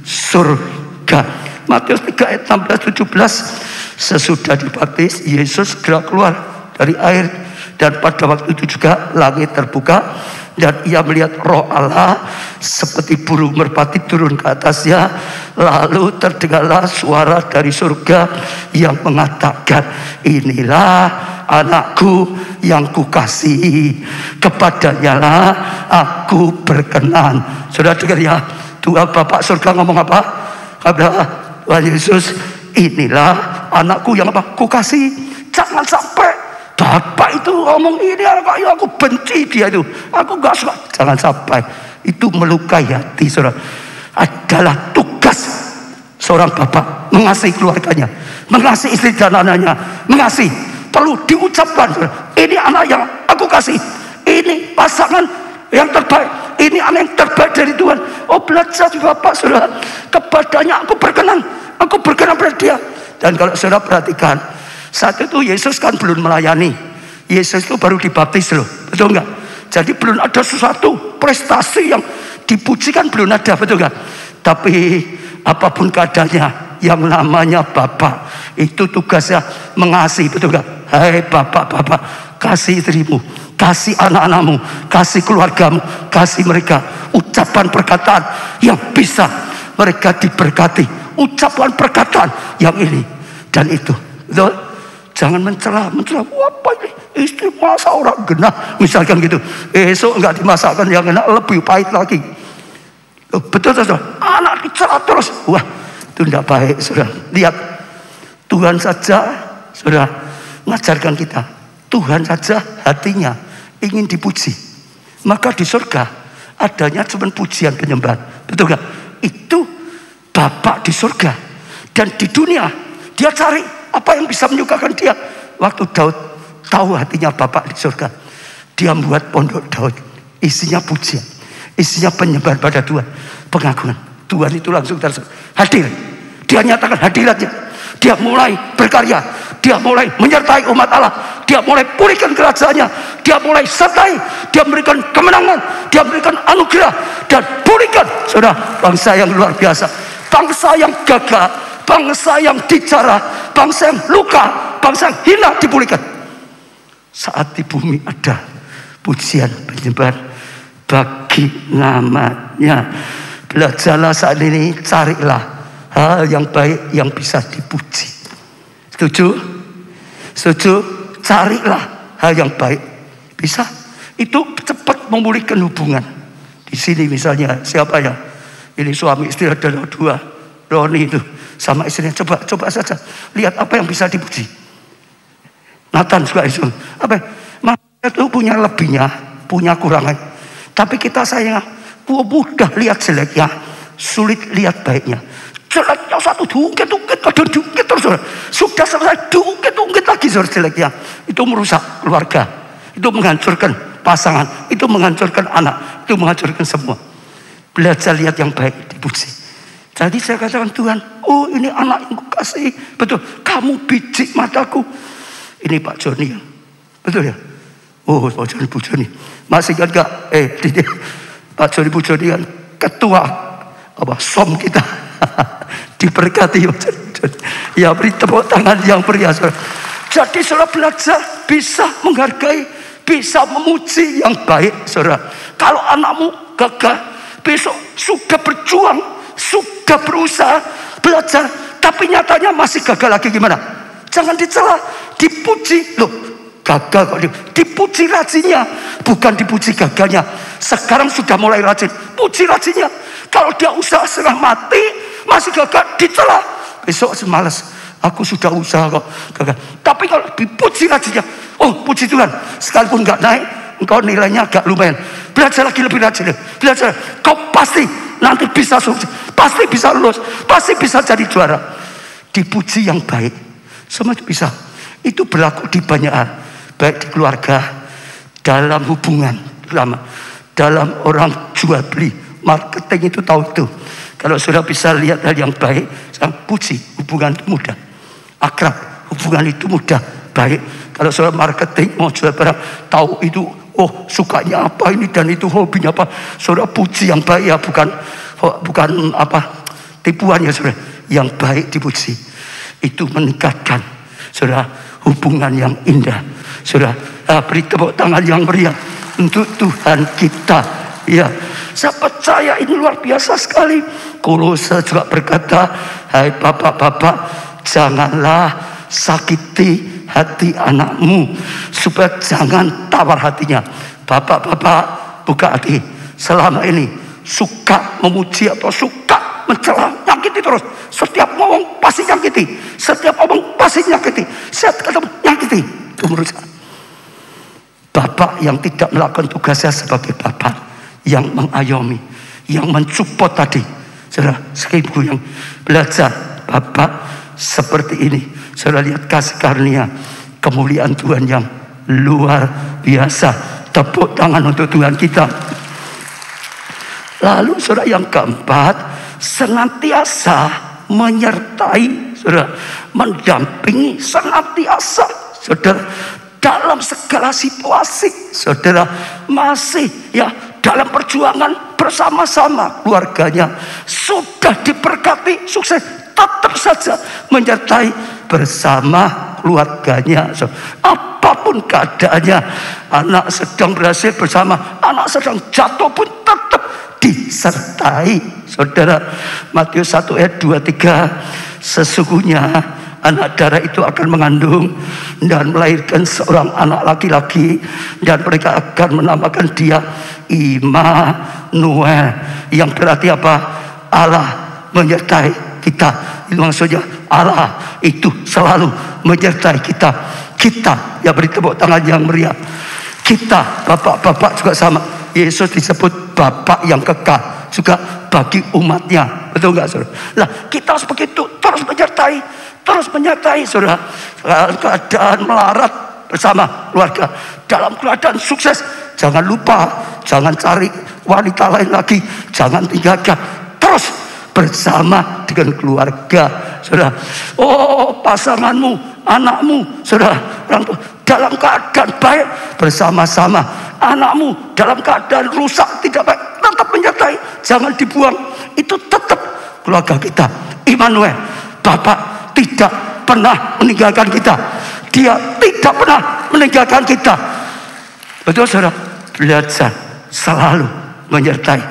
surga. Matius 3 ayat 16-17. Sesudah dibaptis, Yesus segera keluar dari air, dan pada waktu itu juga langit terbuka, dan ia melihat Roh Allah seperti burung merpati turun ke atasnya. Lalu terdengarlah suara dari surga yang mengatakan, inilah anakku yang kukasihi, kepadanya lah aku berkenan. Sudah dengar ya, Tuhan Bapak surga ngomong apa? Kata Tuhan Yesus, inilah anakku yang apa? Kukasihi. Jangan sampai Bapak itu ngomong ini anak yang aku benci dia itu, aku gak suka. Jangan sampai itu melukai hati, saudara. Adalah tugas seorang bapak mengasihi keluarganya, mengasihi istri dan anaknya, mengasihi. Perlu diucapkan, saudara, ini anak yang aku kasih, ini pasangan yang terbaik, ini anak yang terbaik dari Tuhan. Oh, belajar di Bapak, saudara, kepadanya aku berkenan pada dia. Dan kalau saudara perhatikan, saat itu Yesus kan belum melayani. Yesus itu baru dibaptis loh, betul nggak? Jadi belum ada sesuatu prestasi yang dipujikan, belum ada, betul nggak? Tapi apapun keadaannya, yang namanya Bapak itu tugasnya mengasihi, betul nggak? Hai Bapak, kasih istrimu, kasih anak-anakmu, kasih keluargamu, kasih mereka ucapan perkataan yang bisa mereka diberkati, ucapan perkataan yang ini dan itu, betul? Jangan mencela, apa ini? Istri masak orang genah, misalkan gitu. Esok enggak dimasakkan yang enak, lebih pahit lagi. Betul, saudara? Anak dicela terus. Wah, itu tidak baik, saudara. Lihat, Tuhan saja, saudara, mengajarkan kita. Tuhan saja hatinya ingin dipuji. Maka di surga adanya cuma pujian penyembahan. Betul enggak? Itu Bapak di surga. Dan di dunia, dia cari apa yang bisa menyukakan dia. Waktu Daud tahu hatinya Bapak di surga, dia membuat pondok Daud, isinya pujian, isinya penyembahan pada Tuhan, pengagungan. Tuhan itu langsung hadir. Dia nyatakan hadiratnya. Dia mulai berkarya. Dia mulai menyertai umat Allah. Dia mulai pulihkan kerajaannya. Dia mulai sertai. Dia memberikan kemenangan. Dia memberikan anugerah. Dan pulihkan, saudara, bangsa yang luar biasa. Bangsa yang gagal, bangsa yang dicara, bangsa yang luka, bangsa yang hina dipulihkan. Saat di bumi ada pujian penyembahan bagi namanya. Belajarlah saat ini, carilah hal yang baik yang bisa dipuji. Setuju? Setuju? Carilah hal yang baik. Bisa? Itu cepat memulihkan hubungan. Di sini misalnya siapa ya? Ini suami istri adalah dua. Roni itu sama istrinya, coba saja lihat apa yang bisa dipuji. Nathan juga itu. Apa? Manusia itu punya lebihnya, punya kurangan. Tapi kita sayang, mudah lihat jeleknya, sulit lihat baiknya. Jeleknya satu diungkit terus. Sudah selesai diungkit lagi jeleknya. Itu merusak keluarga. Itu menghancurkan pasangan. Itu menghancurkan anak. Itu menghancurkan semua. Belajar lihat yang baik, dipuji. Jadi saya katakan, Tuhan, oh ini anak yang kukasihi. Betul, kamu biji mataku. Ini Pak Joni. Betul ya? Oh Pak Joni, Bu Joni. Masih kan enggak? Pak Joni, Bu Joni kan ketua SOM kita. Diberkati. Ya, beri tepuk tangan yang meriah. Jadi saudara belajar bisa menghargai, bisa memuji yang baik, saudara. Kalau anakmu gagal, besok sudah berjuang, sudah berusaha belajar, tapi nyatanya masih gagal lagi, gimana? Jangan dicela, dipuji. Loh, gagal kok dipuji rajinnya, bukan dipuji gagalnya. Sekarang sudah mulai rajin, puji rajinnya. Kalau dia usaha setengah mati masih gagal, dicela. Besok semalas, aku sudah usaha kok gagal. Tapi kalau dipuji rajinnya, oh puji Tuhan, sekalipun nggak naik, engkau nilainya agak lumayan. Belajar lagi lebih rajin, belajar. Kau pasti nanti bisa sukses, pasti bisa lulus, pasti bisa jadi juara. Dipuji yang baik, semua itu bisa. Itu berlaku di banyak hal, baik di keluarga, dalam hubungan, dalam orang jual beli, marketing itu tahu itu. Kalau sudah bisa lihat hal yang baik, saya puji. Hubungan itu mudah, akrab, hubungan itu mudah, baik. Kalau sudah marketing mau jual barang, tahu itu, oh sukanya apa ini dan itu hobinya apa. Saudara puji yang baik ya, bukan apa tipuan ya saudara. Yang baik dipuji, itu meningkatkan saudara hubungan yang indah. Saudara, beri tepuk tangan yang meriah untuk Tuhan kita. Ya, saya percaya ini luar biasa sekali. Kolose juga berkata, hai bapak-bapak, janganlah sakiti hati anakmu, supaya jangan tawar hatinya. Bapak-bapak, buka hati. Selama ini suka memuji atau suka mencela, nyakiti terus. Setiap ngomong pasti nyakiti, setiap ngomong pasti nyakiti, setiap ketemu nyakiti. Itu menurut saya bapak yang tidak melakukan tugasnya sebagai bapak, yang mengayomi, yang mensupport tadi. Saudara, seribu yang belajar bapak seperti ini. Saudara lihat kasih karunia, kemuliaan Tuhan yang luar biasa. Tepuk tangan untuk Tuhan kita. Lalu saudara yang keempat, senantiasa menyertai, saudara, mendampingi senantiasa, saudara, dalam segala situasi. Saudara masih ya dalam perjuangan bersama-sama, keluarganya sudah diberkati sukses, tetap saja menyertai bersama keluarganya. Apapun keadaannya, anak sedang berhasil bersama, anak sedang jatuh pun tetap disertai. Saudara, Matius 1 ayat 23, sesungguhnya anak darah itu akan mengandung dan melahirkan seorang anak laki-laki, dan mereka akan menamakan dia Immanuel, yang berarti apa? Allah menyertai kita. Itu maksudnya Allah itu selalu menyertai kita. Kita, ya beri tepuk tangan yang meriah. Kita, bapak-bapak juga sama. Yesus disebut Bapak yang kekal juga bagi umatnya. Betul nggak saudara? Nah, kita harus begitu, terus menyertai saudara. Dalam keadaan melarat bersama keluarga, dalam keadaan sukses, jangan lupa, jangan cari wanita lain lagi, jangan tinggalkan, terus bersama dengan keluarga, saudara. Oh, pasanganmu, anakmu, saudara, orang tua dalam keadaan baik bersama-sama. Anakmu dalam keadaan rusak, tidak baik, tetap menyertai, jangan dibuang. Itu tetap keluarga kita. Immanuel, Bapak tidak pernah meninggalkan kita. Dia tidak pernah meninggalkan kita. Betul saudara? Belajar selalu menyertai,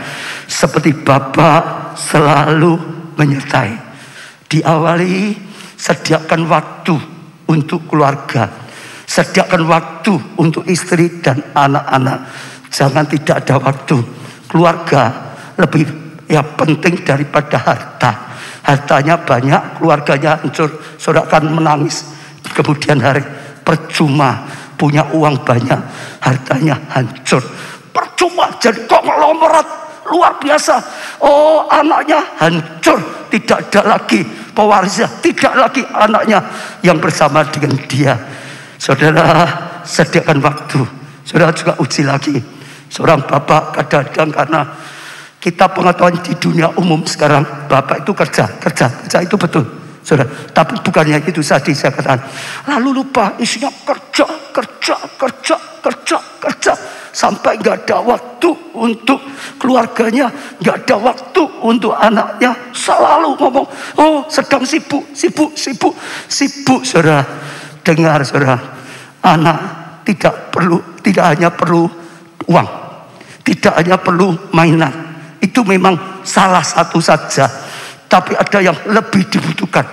seperti Bapak selalu menyertai. Diawali, sediakan waktu untuk keluarga, sediakan waktu untuk istri dan anak-anak. Jangan tidak ada waktu. Keluarga lebih penting daripada harta. Hartanya banyak, keluarganya hancur, saudara akan menangis kemudian hari. Percuma punya uang banyak, hartanya hancur. Percuma jadi konglomerat, luar biasa. Oh, anaknya hancur, tidak ada lagi pewarisnya, tidak lagi anaknya yang bersama dengan dia. Saudara, sediakan waktu. Saudara juga uji lagi. Seorang bapak kadang-kadang, karena kita pengetahuan di dunia umum sekarang, bapak itu kerja itu betul, saudara. Tapi bukannya itu tadi saya katakan. Lalu lupa isinya kerja, sampai nggak ada waktu untuk keluarganya, nggak ada waktu untuk anaknya. Selalu ngomong, oh sedang sibuk. Saudara, dengar saudara, anak tidak hanya perlu uang, tidak hanya perlu mainan. Itu memang salah satu saja, tapi ada yang lebih dibutuhkan.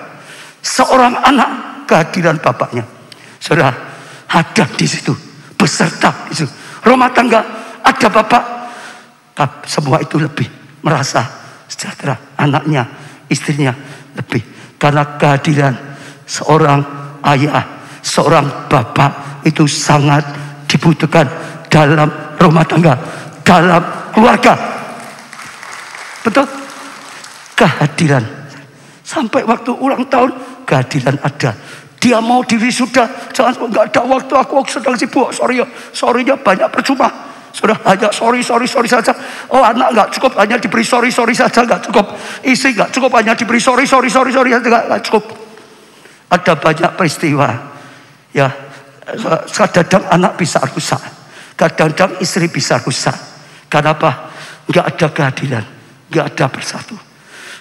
Seorang anak, kehadiran bapaknya. Saudara, ada di situ, beserta di situ. Rumah tangga, ada bapak, semua itu lebih merasa sejahtera. Anaknya, istrinya lebih. Karena kehadiran seorang ayah, seorang bapak itu sangat dibutuhkan dalam rumah tangga, dalam keluarga. Betul? Kehadiran. Sampai waktu ulang tahun, kehadiran ada. Dia mau diri sudah, jangan nggak ada waktu, aku sedang sibuk. Sorry-nya banyak percuma. Sudah hanya sorry saja. Oh, anak nggak cukup hanya diberi sorry saja, nggak cukup. Istri nggak cukup hanya diberi sorry saja, nggak cukup. Ada banyak peristiwa. Ya, kadang-kadang anak bisa rusak, kadang-kadang istri bisa rusak. Kenapa? Nggak ada kehadiran, nggak ada bersatu.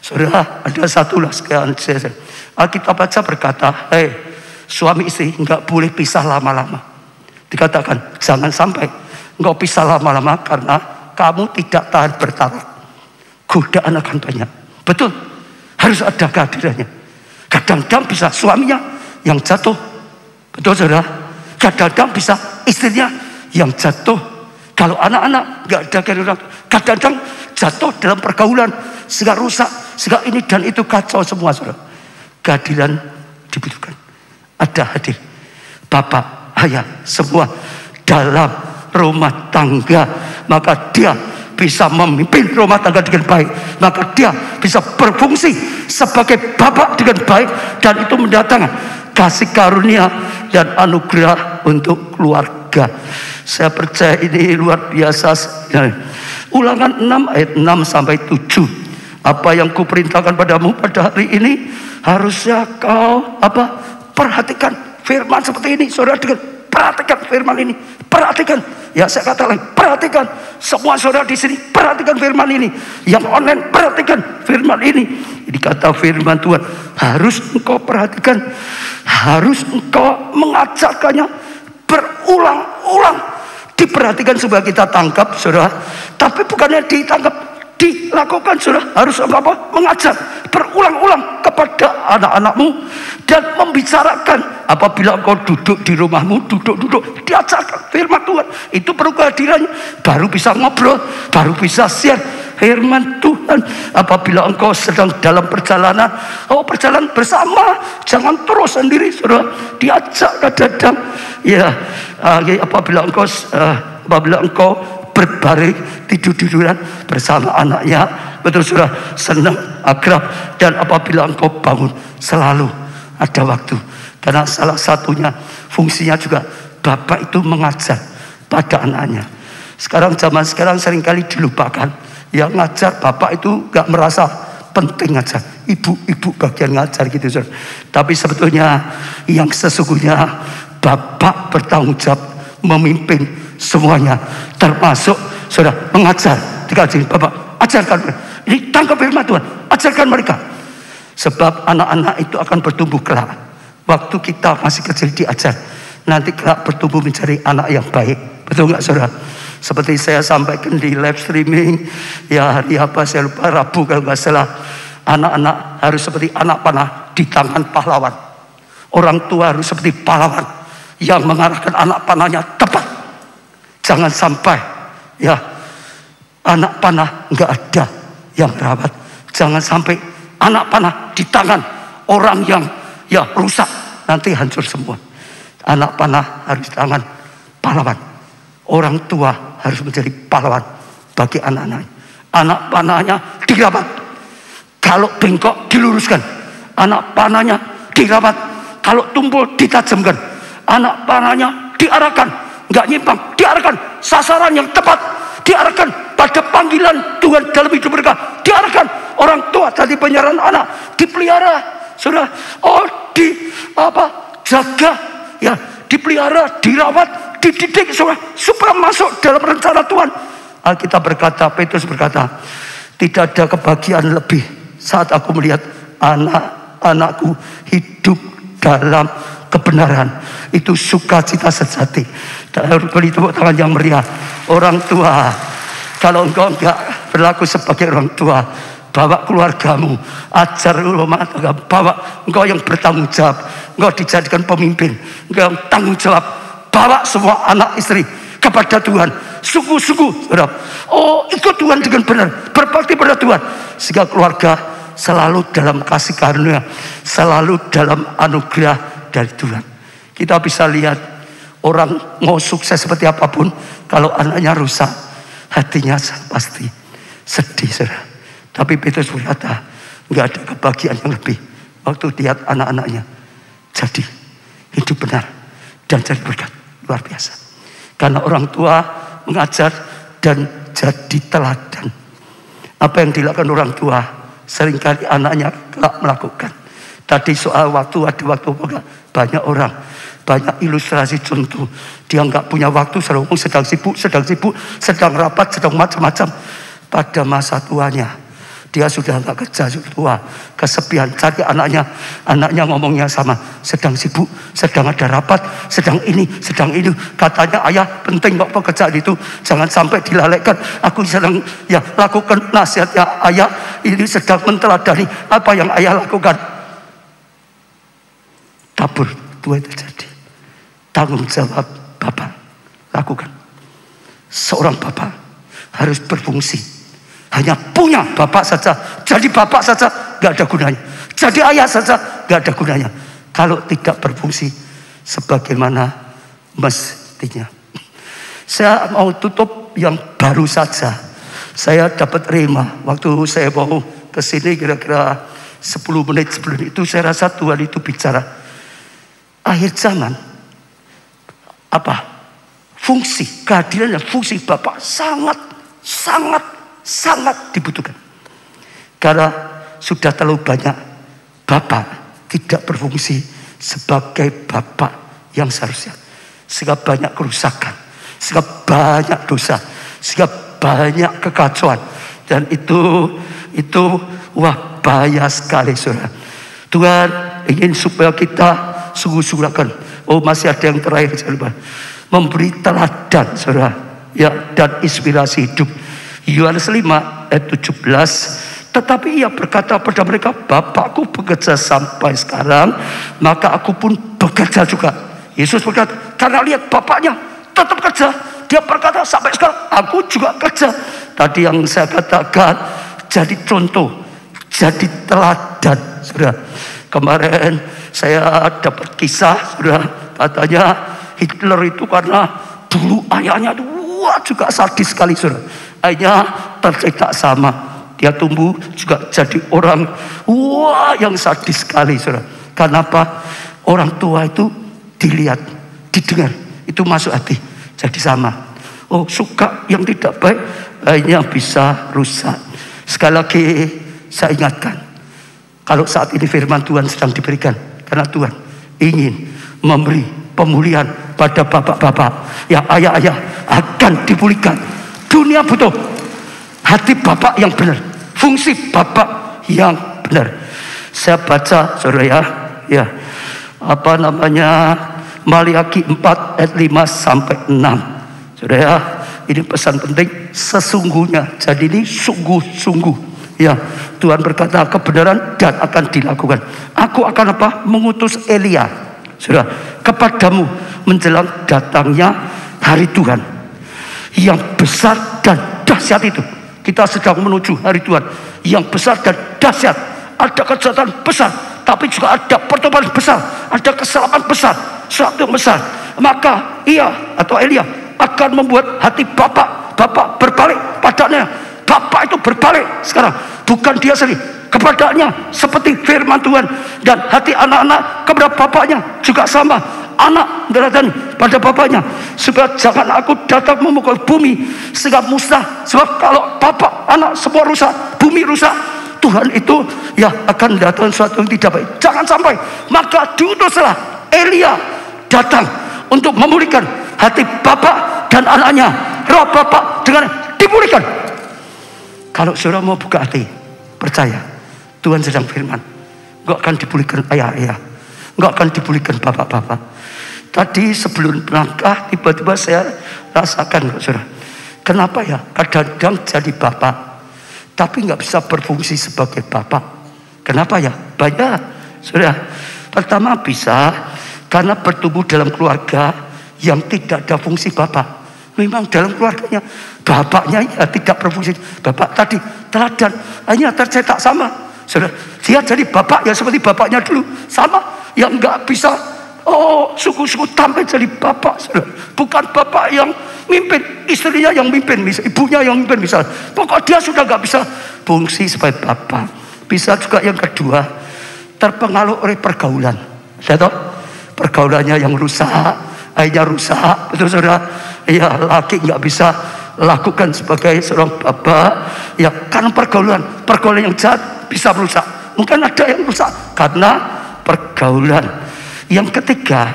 Saudara, ada satu lah sekian. Alkitab baca berkata, suami istri nggak boleh pisah lama-lama. Dikatakan jangan sampai engkau pisah lama-lama karena kamu tidak tahan bertahan. Godaan akan banyak. Betul, harus ada kehadirannya. Kadang-kadang bisa suaminya yang jatuh. Betul saudara. Kadang-kadang bisa istrinya yang jatuh. Kalau anak-anak nggak ada kehadiran, kadang-kadang jatuh dalam pergaulan, sehingga rusak, sehingga ini dan itu kacau semua saudara. Kehadiran dibutuhkan. Ada hadir bapak, ayah, semua dalam rumah tangga, maka dia bisa memimpin rumah tangga dengan baik, maka dia bisa berfungsi sebagai bapak dengan baik, dan itu mendatangkan kasih karunia dan anugerah untuk keluarga. Saya percaya ini luar biasa. Ulangan 6 ayat 6 sampai 7. Apa yang kuperintahkan padamu pada hari ini, harusnya kau perhatikan firman seperti ini. Saudara, dengan perhatikan firman ini, perhatikan. Ya, saya katakan perhatikan. Semua saudara di sini perhatikan firman ini. Yang online perhatikan firman ini. Ini kata firman Tuhan, harus engkau perhatikan, harus engkau mengajarkannya berulang-ulang. Diperhatikan supaya kita tangkap, saudara. Tapi bukannya ditangkap, dilakukan, saudara. Harus engkau mengajar berulang-ulang kepada anak-anakmu dan membicarakan. Apabila engkau duduk di rumahmu, duduk diajarkan firman Tuhan. Itu perlu kehadirannya. Baru bisa ngobrol, baru bisa share firman Tuhan. Apabila engkau sedang dalam perjalanan, perjalanan bersama, jangan terus sendiri, saudara. Diajak kadang-kadang. Ya, apabila engkau berbaring tidur-tiduran bersama anaknya, betul saudara, senang, akrab. Dan apabila engkau bangun, selalu ada waktu. Karena salah satunya fungsinya juga bapak itu mengajar pada anaknya. Zaman sekarang seringkali dilupakan. Yang ngajar bapak itu gak merasa penting ngajar, ibu bagian ngajar gitu saudara. Tapi sebetulnya yang sesungguhnya bapak bertanggung jawab memimpin semuanya, termasuk saudara mengajar. Dikasih bapak, ajarkan mereka. Ini tangkap firman Tuhan, ajarkan mereka. Sebab anak-anak itu akan bertumbuh kelak. Waktu kita masih kecil diajar, nanti kelak bertumbuh menjadi anak yang baik. Betul nggak saudara? Seperti saya sampaikan di live streaming, ya hari apa saya lupa, Rabu kalau nggak salah. Anak-anak harus seperti anak panah di tangan pahlawan. Orang tua harus seperti pahlawan yang mengarahkan anak panahnya tepat. Jangan sampai ya anak panah nggak ada yang rawat. Jangan sampai anak panah di tangan orang yang ya rusak, nanti hancur semua. Anak panah harus di tangan pahlawan. Orang tua harus menjadi pahlawan bagi anak-anak. anak panahnya dirawat. Kalau bengkok diluruskan, anak panahnya dirawat. Kalau tumpul ditajamkan, anak panahnya diarahkan, nggak nyimpang, diarahkan sasaran yang tepat, diarahkan pada panggilan Tuhan dalam hidup mereka, diarahkan. Orang tua tadi penyerahan anak dipelihara, saudara. Jaga, ya, dipelihara, dirawat, dididik, saudara, supaya masuk dalam rencana Tuhan. Alkitab berkata, Petrus berkata, tidak ada kebahagiaan lebih saat aku melihat anak-anakku hidup dalam kebenaran. Itu sukacita sejati. Beri tepuk tangan yang meriah. Orang tua, kalau engkau enggak berlaku sebagai orang tua, bawa keluargamu, ajar rumah tangga, bawa engkau yang bertanggung jawab, engkau dijadikan pemimpin, engkau yang tanggung jawab, bawa semua anak istri kepada Tuhan, sungguh-sungguh, saudara. Ikut Tuhan dengan benar, berbakti pada Tuhan, sehingga keluarga selalu dalam kasih karunia, selalu dalam anugerah dari Tuhan. Kita bisa lihat orang mau sukses seperti apapun, kalau anaknya rusak, hatinya pasti sedih, saudara. Tapi Petrus berkata, nggak ada kebahagiaan yang lebih waktu lihat anak-anaknya jadi hidup benar dan jadi berkat luar biasa. Karena orang tua mengajar dan jadi teladan. Apa yang dilakukan orang tua seringkali anaknya kelak melakukan. Tadi soal waktu, ada waktu banyak orang, banyak ilustrasi contoh. Dia nggak punya waktu, sedang sibuk, sedang rapat, sedang macam-macam. Pada masa tuanya, dia sudah nggak kerja, sudah tua, kesepian, cari anaknya ngomongnya sama, sedang sibuk, sedang ada rapat, sedang ini. Katanya ayah penting kok pekerjaan itu, jangan sampai dilalaikan. Aku sedang lakukan nasihatnya ayah, ini sedang menteladani apa yang ayah lakukan. Tabur tua terjadi. Tanggung jawab bapak lakukan. Seorang bapak harus berfungsi. Hanya punya bapak saja, jadi bapak saja gak ada gunanya, jadi ayah saja gak ada gunanya kalau tidak berfungsi sebagaimana mestinya. Saya mau tutup yang baru saja. Saya dapat rema waktu saya mau ke sini kira-kira 10 menit sebelum itu. Saya rasa Tuhan itu bicara akhir zaman. Fungsi, kehadiran dan fungsi bapak sangat dibutuhkan. Karena sudah terlalu banyak bapak tidak berfungsi sebagai bapak yang seharusnya. Sehingga banyak kerusakan, sehingga banyak dosa, sehingga banyak kekacauan. Dan itu bahaya sekali, saudara. Tuhan ingin supaya kita sungguh-sungguh lakukan. Masih ada yang terakhir, saudara. Memberi teladan, saudara, dan inspirasi hidup. Yohanes 5 ayat 17. Tetapi ia berkata pada mereka, Bapakku bekerja sampai sekarang, maka aku pun bekerja juga. Yesus berkata, karena lihat bapaknya tetap kerja, dia berkata sampai sekarang aku juga kerja. Tadi yang saya katakan, jadi contoh, jadi teladan, saudara. Kemarin saya dapat kisah, saudara, katanya Hitler itu karena dulu ayahnya juga sadis sekali, saudara. Ayahnya tercetak sama, dia tumbuh juga jadi orang yang sadis sekali, saudara. Kenapa? Orang tua itu dilihat, didengar, itu masuk hati, jadi sama. Suka yang tidak baik, akhirnya bisa rusak. Sekali lagi saya ingatkan, kalau saat ini firman Tuhan sedang diberikan, karena Tuhan ingin memberi pemulihan pada bapak-bapak, ayah-ayah akan dipulihkan. Dunia butuh hati bapak yang benar, fungsi bapak yang benar. Saya baca, saudara, Maliaki 4 ayat 5 sampai 6. Saudara, ini pesan penting. Sesungguhnya, jadi ini sungguh-sungguh, Tuhan berkata kebenaran dan akan dilakukan. Aku akan mengutus Elia, saudara, kepadamu menjelang datangnya hari Tuhan yang besar dan dahsyat itu. Kita sedang menuju hari Tuhan yang besar dan dahsyat. Ada kejahatan besar, tapi juga ada pertobatan besar, ada keselamatan besar, sesuatu yang besar. Maka ia atau Elia akan membuat hati bapak berbalik padanya, Bapa itu berbalik sekarang. Bukan dia sendiri, kepadanya seperti firman Tuhan. Dan hati anak-anak kepada bapaknya juga sama. Anak meneladani pada bapaknya, supaya jangan aku datang memukul bumi sehingga musnah. Sebab kalau bapak anak semua rusak, bumi rusak, Tuhan itu ya akan datang sesuatu yang tidak baik. Jangan sampai. Maka diutuslah Elia datang untuk memulihkan hati bapak dan anaknya. Roh bapak dengan dipulihkan. Kalau saudara mau buka hati, percaya Tuhan sedang firman, enggak akan dipulihkan ayah-ayah, enggak akan dipulihkan bapak-bapak. Tadi sebelum berangkat tiba-tiba saya rasakan, saudara, kenapa ya kadang-kadang jadi bapak tapi nggak bisa berfungsi sebagai bapak? Kenapa ya? Banyak, saudara. Pertama bisa karena bertumbuh dalam keluarga yang tidak ada fungsi bapak. Memang dalam keluarganya bapaknya ya tidak berfungsi. Bapak tadi teladan hanya tercetak sama, saudara. Dia jadi bapak ya seperti bapaknya dulu, sama yang nggak bisa. Oh, suku-suku sampai jadi bapak, saudara. Bukan bapak yang mimpin, istrinya yang mimpin, ibunya yang mimpin, misalnya. Pokok dia sudah gak bisa fungsi sebagai bapak. Bisa juga yang kedua, terpengaruh oleh pergaulan. Saya tahu pergaulannya yang rusak, akhirnya rusak, betul saudara. Ya, laki gak bisa lakukan sebagai seorang bapak. Ya, karena pergaulan yang jahat bisa merusak. Mungkin ada yang rusak karena pergaulan. Yang ketiga,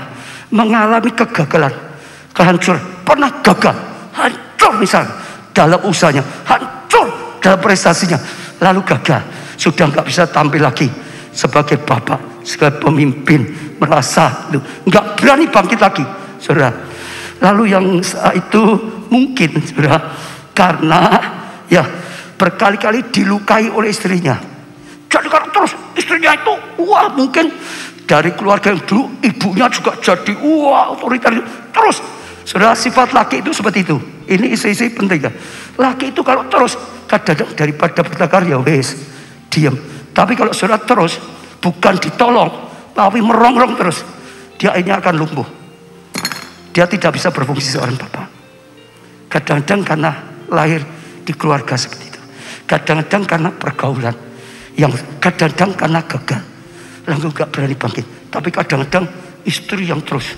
mengalami kegagalan, kehancuran. Pernah gagal, hancur misalnya dalam usahanya, hancur dalam prestasinya, lalu gagal, sudah nggak bisa tampil lagi sebagai bapak, sebagai pemimpin, merasa nggak berani bangkit lagi, saudara. Lalu yang itu mungkin, saudara, karena ya berkali-kali dilukai oleh istrinya. Jadi kalau terus istrinya itu, wah mungkin dari keluarga yang dulu ibunya juga jadi otoriter. Terus saudara, sifat laki itu seperti itu. Ini isi-isi penting ya. Laki itu kalau terus kadang-kadang daripada bertengkar ya wes diam. Tapi kalau saudara terus bukan ditolong tapi merongrong terus, dia akhirnya akan lumpuh. Dia tidak bisa berfungsi seorang bapak. Kadang-kadang karena lahir di keluarga seperti itu. Kadang-kadang karena pergaulan, yang kadang-kadang karena gagal, langsung gak berani bangkit. Tapi kadang-kadang istri yang terus,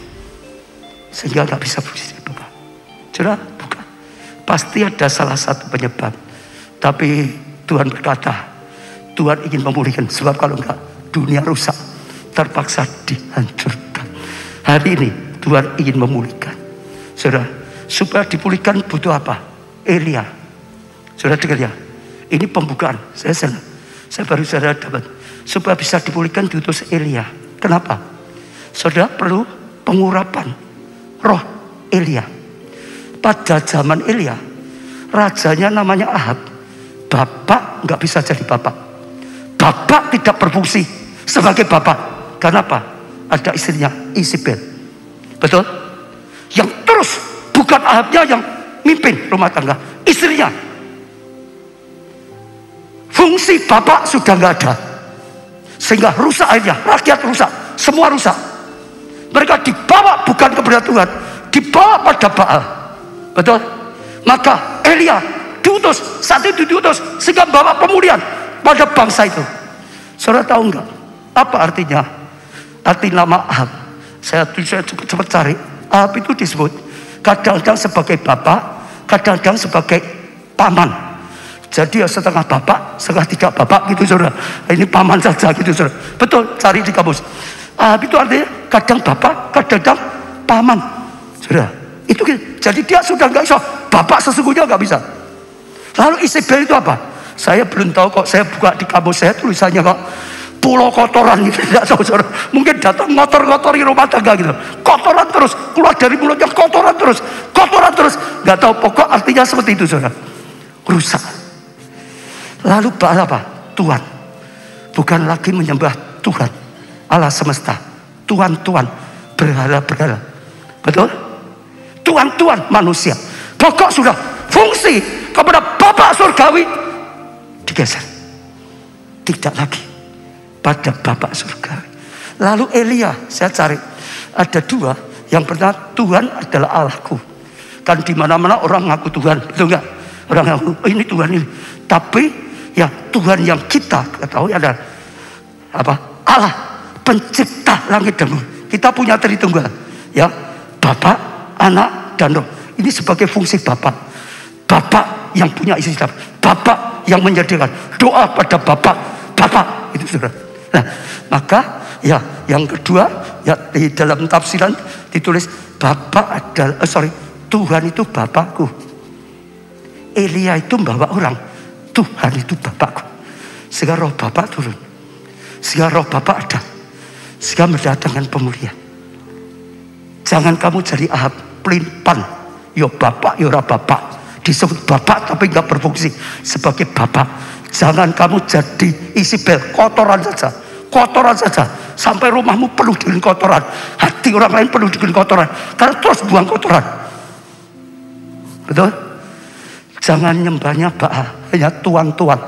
sehingga gak bisa fungsi bapak. Saudara, bukan. Pasti ada salah satu penyebab. Tapi Tuhan berkata, Tuhan ingin memulihkan. Sebab kalau enggak, dunia rusak, terpaksa dihancurkan. Hari ini Tuhan ingin memulihkan. Saudara, supaya dipulihkan butuh apa? Elia. Saudara dengar ya, ini pembukaan. Saya baru saudara dapat. Supaya bisa dipulihkan diutus Elia. Kenapa? Saudara perlu pengurapan roh Elia. Pada zaman Elia, rajanya namanya Ahab. Bapak nggak bisa jadi bapak. Bapak tidak berfungsi sebagai bapak. Kenapa? Ada istrinya Isabel. Betul? Yang terus bukan Ahabnya yang mimpin rumah tangga, istrinya. Fungsi bapak sudah nggak ada. Sehingga rusak akhirnya, rakyat rusak, semua rusak. Mereka dibawa bukan kepada Tuhan, dibawa pada Baal. Betul? Maka Elia diutus, saat itu diutus sehingga bawa pemulihan pada bangsa itu. Saudara tahu enggak apa artinya? Arti nama Ahab. Saya cepat cari. Ahab itu disebut kadang-kadang sebagai bapak, kadang-kadang sebagai paman. Jadi ya setengah bapak, setengah tidak bapak gitu saudara. Ini paman saja gitu saudara. Betul, cari di kamus. Itu artinya kadang bapak, kadang paman. Saudara, itu gitu. Jadi dia sudah nggak bisa. Bapak sesungguhnya nggak bisa. Lalu Isabel itu apa? Saya belum tahu kok. Saya buka di kamus saya tulisannya kok pulau kotoran gitu. Tidak tahu saudara. Mungkin datang ngotor-ngotori rumah tangga gitu. Kotoran terus, keluar dari mulutnya kotoran terus, kotoran terus. Nggak tahu pokok artinya seperti itu saudara. Rusak. Lalu apa? Tuhan. Bukan lagi menyembah Tuhan Allah semesta. Tuhan-Tuhan, berhala-berhala. Betul? Tuhan-Tuhan manusia. Pokok sudah fungsi kepada Bapa surgawi digeser. Tidak lagi pada Bapa surgawi. Lalu Elia, saya cari. Ada dua. Yang pertama, Tuhan adalah Allahku. Kan di mana-mana orang ngaku Tuhan. Betul enggak? Orang yang ini Tuhan ini. Tapi ya Tuhan yang kita ketahui adalah apa? Allah pencipta langit dan bumi. Kita punya Tritunggal, ya, Bapa, Anak, dan Roh. Ini sebagai fungsi Bapa. Bapa yang punya isi hidup, Bapa yang menyediakan doa pada Bapa. Bapa itu saudara. Nah, maka ya yang kedua ya di dalam tafsiran ditulis Bapa adalah Tuhan itu Bapakku. Elia itu membawa orang, Tuhan itu Bapakku. Sehingga roh Bapak turun, sehingga roh Bapak ada, sehingga mendatangkan pemulihan. Jangan kamu jadi Ahab pelimpan, yo Bapak, yo ora Bapak. Disebut Bapak tapi nggak berfungsi sebagai Bapak. Jangan kamu jadi Isabel, kotoran saja, sampai rumahmu penuh dengan kotoran, hati orang lain penuh dengan kotoran, karena terus buang kotoran. Betul? Jangan nyembahnya hanya tuan-tuan,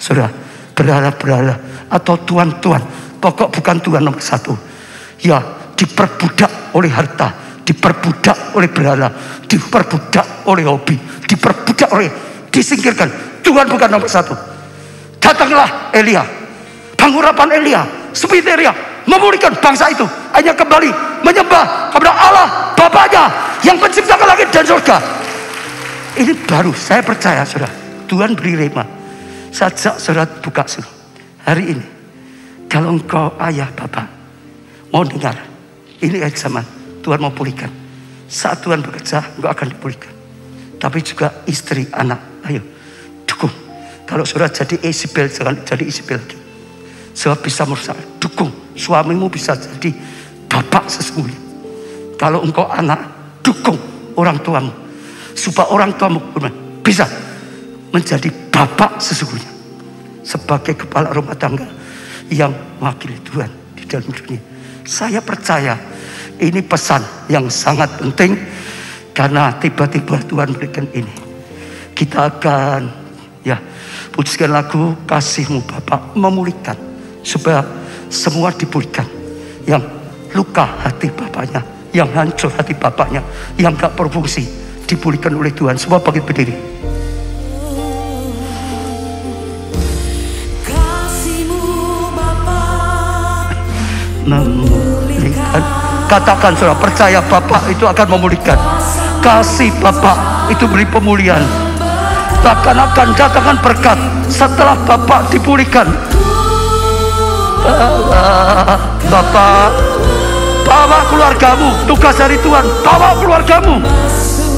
saudara, berhala-berhala atau tuan-tuan. Pokok bukan Tuhan nomor satu. Ya, diperbudak oleh harta, diperbudak oleh berhala, diperbudak oleh hobi, diperbudak oleh, disingkirkan. Tuhan bukan nomor satu. Datanglah Elia, pengurapan Elia, Spirit Elia, memulihkan bangsa itu. Hanya kembali menyembah kepada Allah Bapaknya yang menciptakan langit dan surga. Ini baru saya percaya saudara. Tuhan beri rema. Sajak saudara buka suruh. Hari ini kalau engkau ayah bapak mau dengar, ini ayat zaman Tuhan mau pulihkan. Saat Tuhan bekerja engkau akan dipulihkan. Tapi juga istri, anak, ayo dukung. Kalau saudara jadi Isabel, jangan jadi Isabel lagi. Sebab bisa merusak. Dukung suamimu bisa jadi bapak sesungguhnya. Kalau engkau anak, dukung orang tuamu supaya orang tuamu bisa menjadi bapak sesungguhnya, sebagai kepala rumah tangga yang mewakili Tuhan di dalam dunia. Saya percaya ini pesan yang sangat penting, karena tiba-tiba Tuhan berikan ini. Kita akan ya putuskan lagu Kasih-Mu Bapa, memulihkan supaya semua dipulihkan. Yang luka hati bapaknya, yang hancur hati bapaknya, yang gak berfungsi, dipulihkan oleh Tuhan. Semua bangkit berdiri. Kasih-Mu Bapa Memulihkan. Katakan saudara, percaya Bapak itu akan memulihkan. Kasih Bapak itu beri pemulihan. Bahkan akan datangkan berkat setelah Bapak dipulihkan. Bapak, bawa keluargamu, tugas dari Tuhan. Bawa keluargamu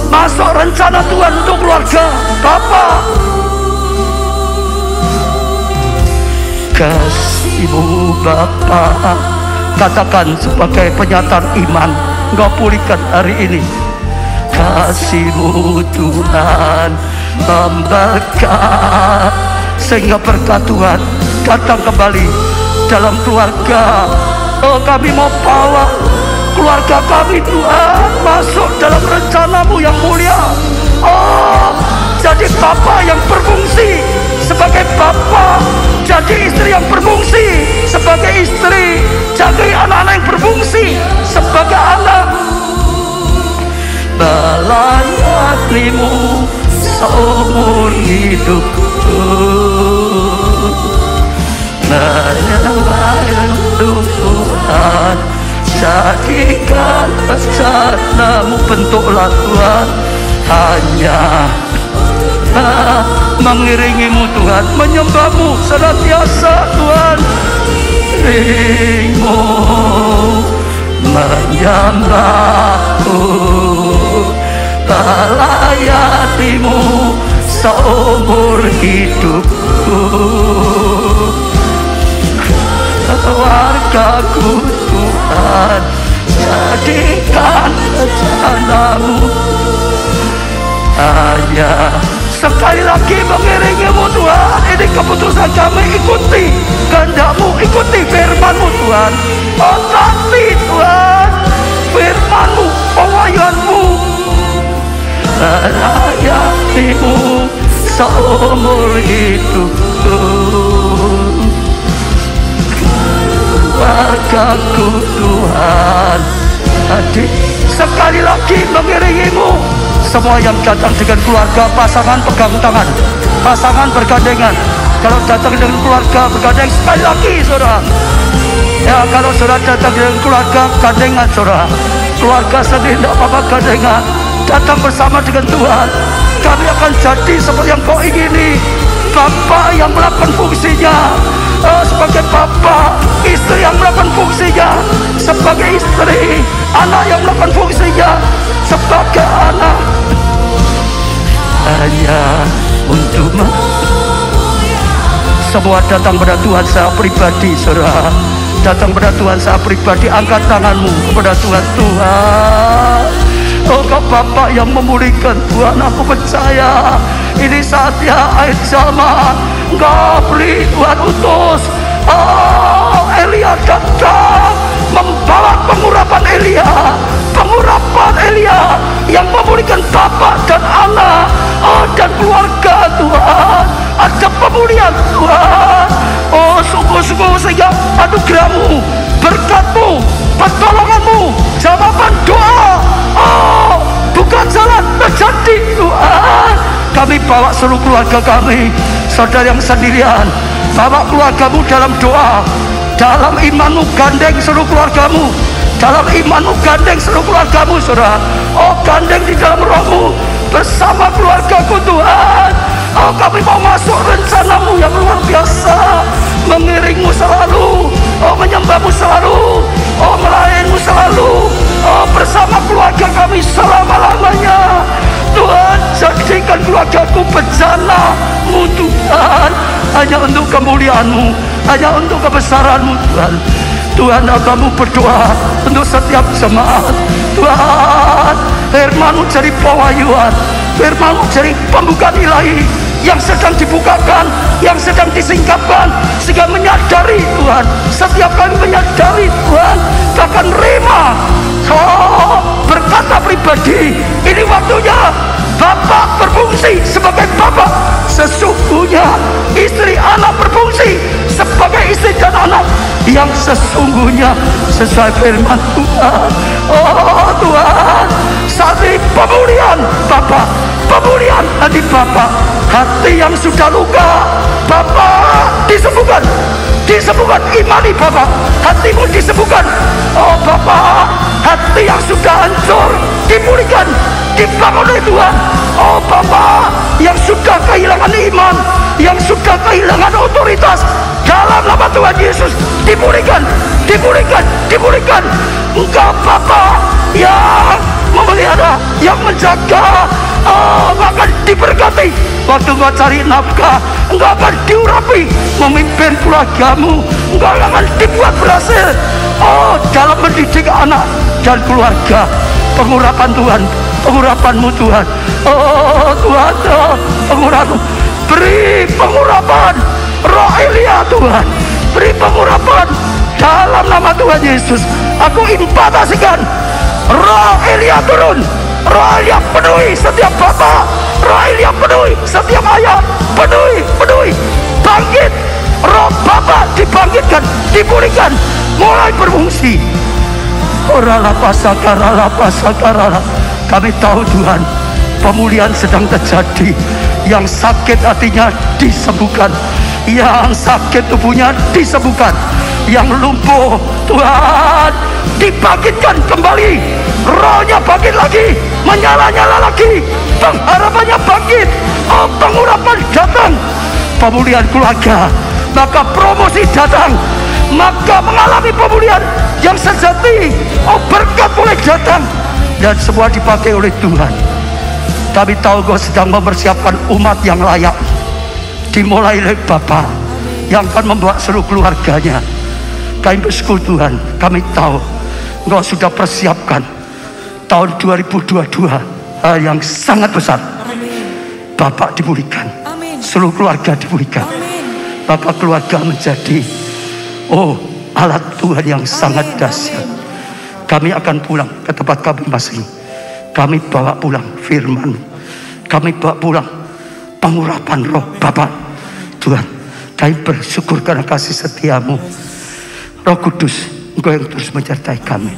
masuk rencana Tuhan untuk keluarga Bapak. Kasih-Mu Bapa, katakan sebagai penyataan iman, engkau pulihkan hari ini. Kasih-Mu Tuhan memberkati, sehingga berkat Tuhan datang kembali dalam keluarga. Oh, kami mau bawa keluarga kami Tuhan masuk dalam rencana-Mu yang mulia. Oh, jadi Bapa yang berfungsi sebagai Bapa, jadi istri yang berfungsi sebagai istri, jadi anak-anak yang berfungsi sebagai anak. Melayani-Mu seumur hidupku, menyembah Tuhan, jadikan rencana-Mu, bentuklah Tuhan. Hanya mengiringi-Mu Tuhan, menyembah-Mu senantiasa Tuhan. Iring-Mu menyembah-Ku, melayani-Mu seumur hidupku. Keluargaku Tuhan, jadikan rencana-Mu. Hanya sekali lagi mengiringi-Mu Tuhan. Ini keputusan kami, ikuti kehendak-Mu, ikuti firman-Mu Tuhan. Oh, tapi Tuhan, firman-Mu, pewahyuan-Mu, melayani-Mu seumur hidupku. Keluargaku Tuhan, adik sekali lagi mengiringi-Mu Semua yang datang dengan keluarga, pasangan pegang tangan, pasangan bergandengan. Kalau datang dengan keluarga bergandeng, sekali lagi saudara. Ya, kalau saudara datang dengan keluarga, gandengan saudara. Keluarga sendiri tidak apa-apa, gandengan. Datang bersama dengan Tuhan. Kami akan jadi seperti yang kau ingini. Bapak yang melakukan fungsinya sebagai bapak, istri yang melakukan fungsinya sebagai istri, anak yang melakukan fungsinya sebagai anak. Hanya untukmu. Semua datang pada Tuhan saya pribadi, saudara. Datang pada Tuhan saya pribadi. Angkat tanganmu kepada Tuhan. Tuhan, oh kau Bapak yang memulihkan. Tuhan, aku percaya ini saatnya akhir zaman. Engkau beri, Tuhan utus Elia datang membawa pengurapan Elia, pengurapan Elia yang memulihkan bapak dan anak dan keluarga. Tuhan, ada pemulihan Tuhan. Oh sungguh-sungguh sehingga anugerahmu, berkatmu, pertolonganmu, jawaban doa, bukan jalan terjadi Tuhan. Kami bawa seluruh keluarga kami, saudara yang sendirian, bawa keluargamu dalam doa, dalam imanmu gandeng seluruh keluargamu, dalam imanmu gandeng seluruh keluargamu saudara. Oh gandeng di dalam rohmu bersama keluargaku Tuhan. Oh kami mau masuk rencanamu yang luar biasa, mengiringmu selalu, oh menyembahmu selalu, oh melayanimu selalu, oh bersama keluarga kami selama-lamanya. Tuhan, jadikan keluargaku bejana-Mu Tuhan, hanya untuk kemuliaan-Mu, hanya untuk kebesaran-Mu Tuhan. Tuhan, hambamu berdoa untuk setiap jemaat. Tuhan, firman-Mu jadi pewahyuan, firman-Mu jadi pembukaan ilahi yang sedang dibukakan, yang sedang disingkapkan, sehingga menyadari Tuhan, setiap kali menyadari Tuhan, bahkan rema berkata pribadi, ini waktunya Bapak berfungsi sebagai Bapak. Sesungguhnya istri anak berfungsi sebagai istri dan anak yang sesungguhnya sesuai firman Tuhan. Oh Tuhan, saat ini pemulihan Bapak, pemulihan hati Bapak, hati yang sudah luka Bapak disembuhkan, disembuhkan. Imani Bapak, hatimu disembuhkan. Oh Bapak, hati yang sudah hancur dipulihkan, dibangun oleh Tuhan. Oh Bapak, yang sudah kehilangan iman, yang sudah kehilangan otoritas, dalam nama Tuhan Yesus dipulihkan, dipulihkan, dipulihkan. Engkau Bapak yang memelihara, yang menjaga, akan diberkati. Waktu engkau cari nafkah, engkau akan diurapi. Memimpin keluargamu, engkau akan dibuat berhasil. Oh, dalam mendidik anak dan keluarga, pengurapan Tuhan, pengurapan-Mu Tuhan. Oh Tuhan, oh, pengurapan, beri pengurapan roh Elia Tuhan, beri pengurapan dalam nama Tuhan Yesus. Aku impartasikan roh Elia turun, roh Elia penuhi setiap bapak, roh Elia penuhi setiap ayah, penuhi, penuhi, bangkit, roh bapak dibangkitkan, dipulihkan, mulai berfungsi. Kami tahu Tuhan, pemulihan sedang terjadi. Yang sakit hatinya disembuhkan, yang sakit tubuhnya disembuhkan, yang lumpuh Tuhan dibangkitkan kembali, rohnya bangkit lagi, menyala-nyala lagi, pengharapannya bangkit. Oh, pengurapan datang, pemulihan keluarga, maka promosi datang, maka mengalami pemulihan yang sejati. Oh, berkat mulai datang dan semua dipakai oleh Tuhan. Kami tahu Kau sedang mempersiapkan umat yang layak, dimulai dari Bapa yang akan membawa seluruh keluarganya. Kami bersyukur Tuhan, kami tahu Engkau sudah persiapkan tahun 2022 hal yang sangat besar. Bapak dipulihkan, seluruh keluarga dipulihkan, maka keluarga menjadi alat Tuhan yang sangat dahsyat. Kami akan pulang ke tempat kami masing. Kami bawa pulang firman, kami bawa pulang pengurapan roh Bapa. Tuhan, kami bersyukur karena kasih setiamu. Roh Kudus, Engkau yang terus menyertai kami,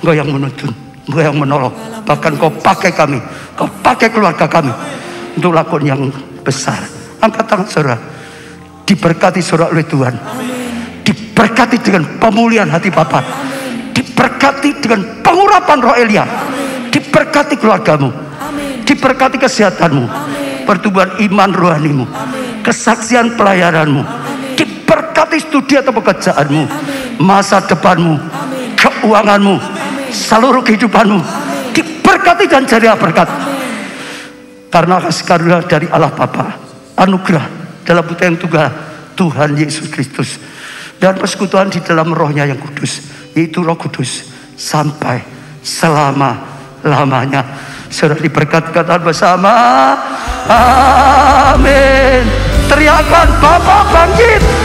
Engkau yang menuntun, Engkau yang menolong. Bahkan Kau pakai kami, Kau pakai keluarga kami untuk lakukan yang besar. Angkat tangan saudara. Diberkati saudara oleh Tuhan. Diberkati dengan pemulihan hati Bapa. Diberkati dengan pengurapan roh Elia. Diberkati keluargamu. Diberkati kesehatanmu. Pertumbuhan iman rohanimu. Kesaksian pelayananmu. Diberkati studi atau pekerjaanmu. Masa depanmu. Keuanganmu. Seluruh kehidupanmu. Diberkati dan jadi berkat. Karena kasih karunia dari Allah Bapa, anugerah dalam Putra yang tunggal Tuhan Yesus Kristus, dan persekutuan di dalam rohnya yang kudus, yaitu Roh Kudus, sampai selama-lamanya. Saudara diberkatkan bersama. Amin. Teriakan Bapa bangkit.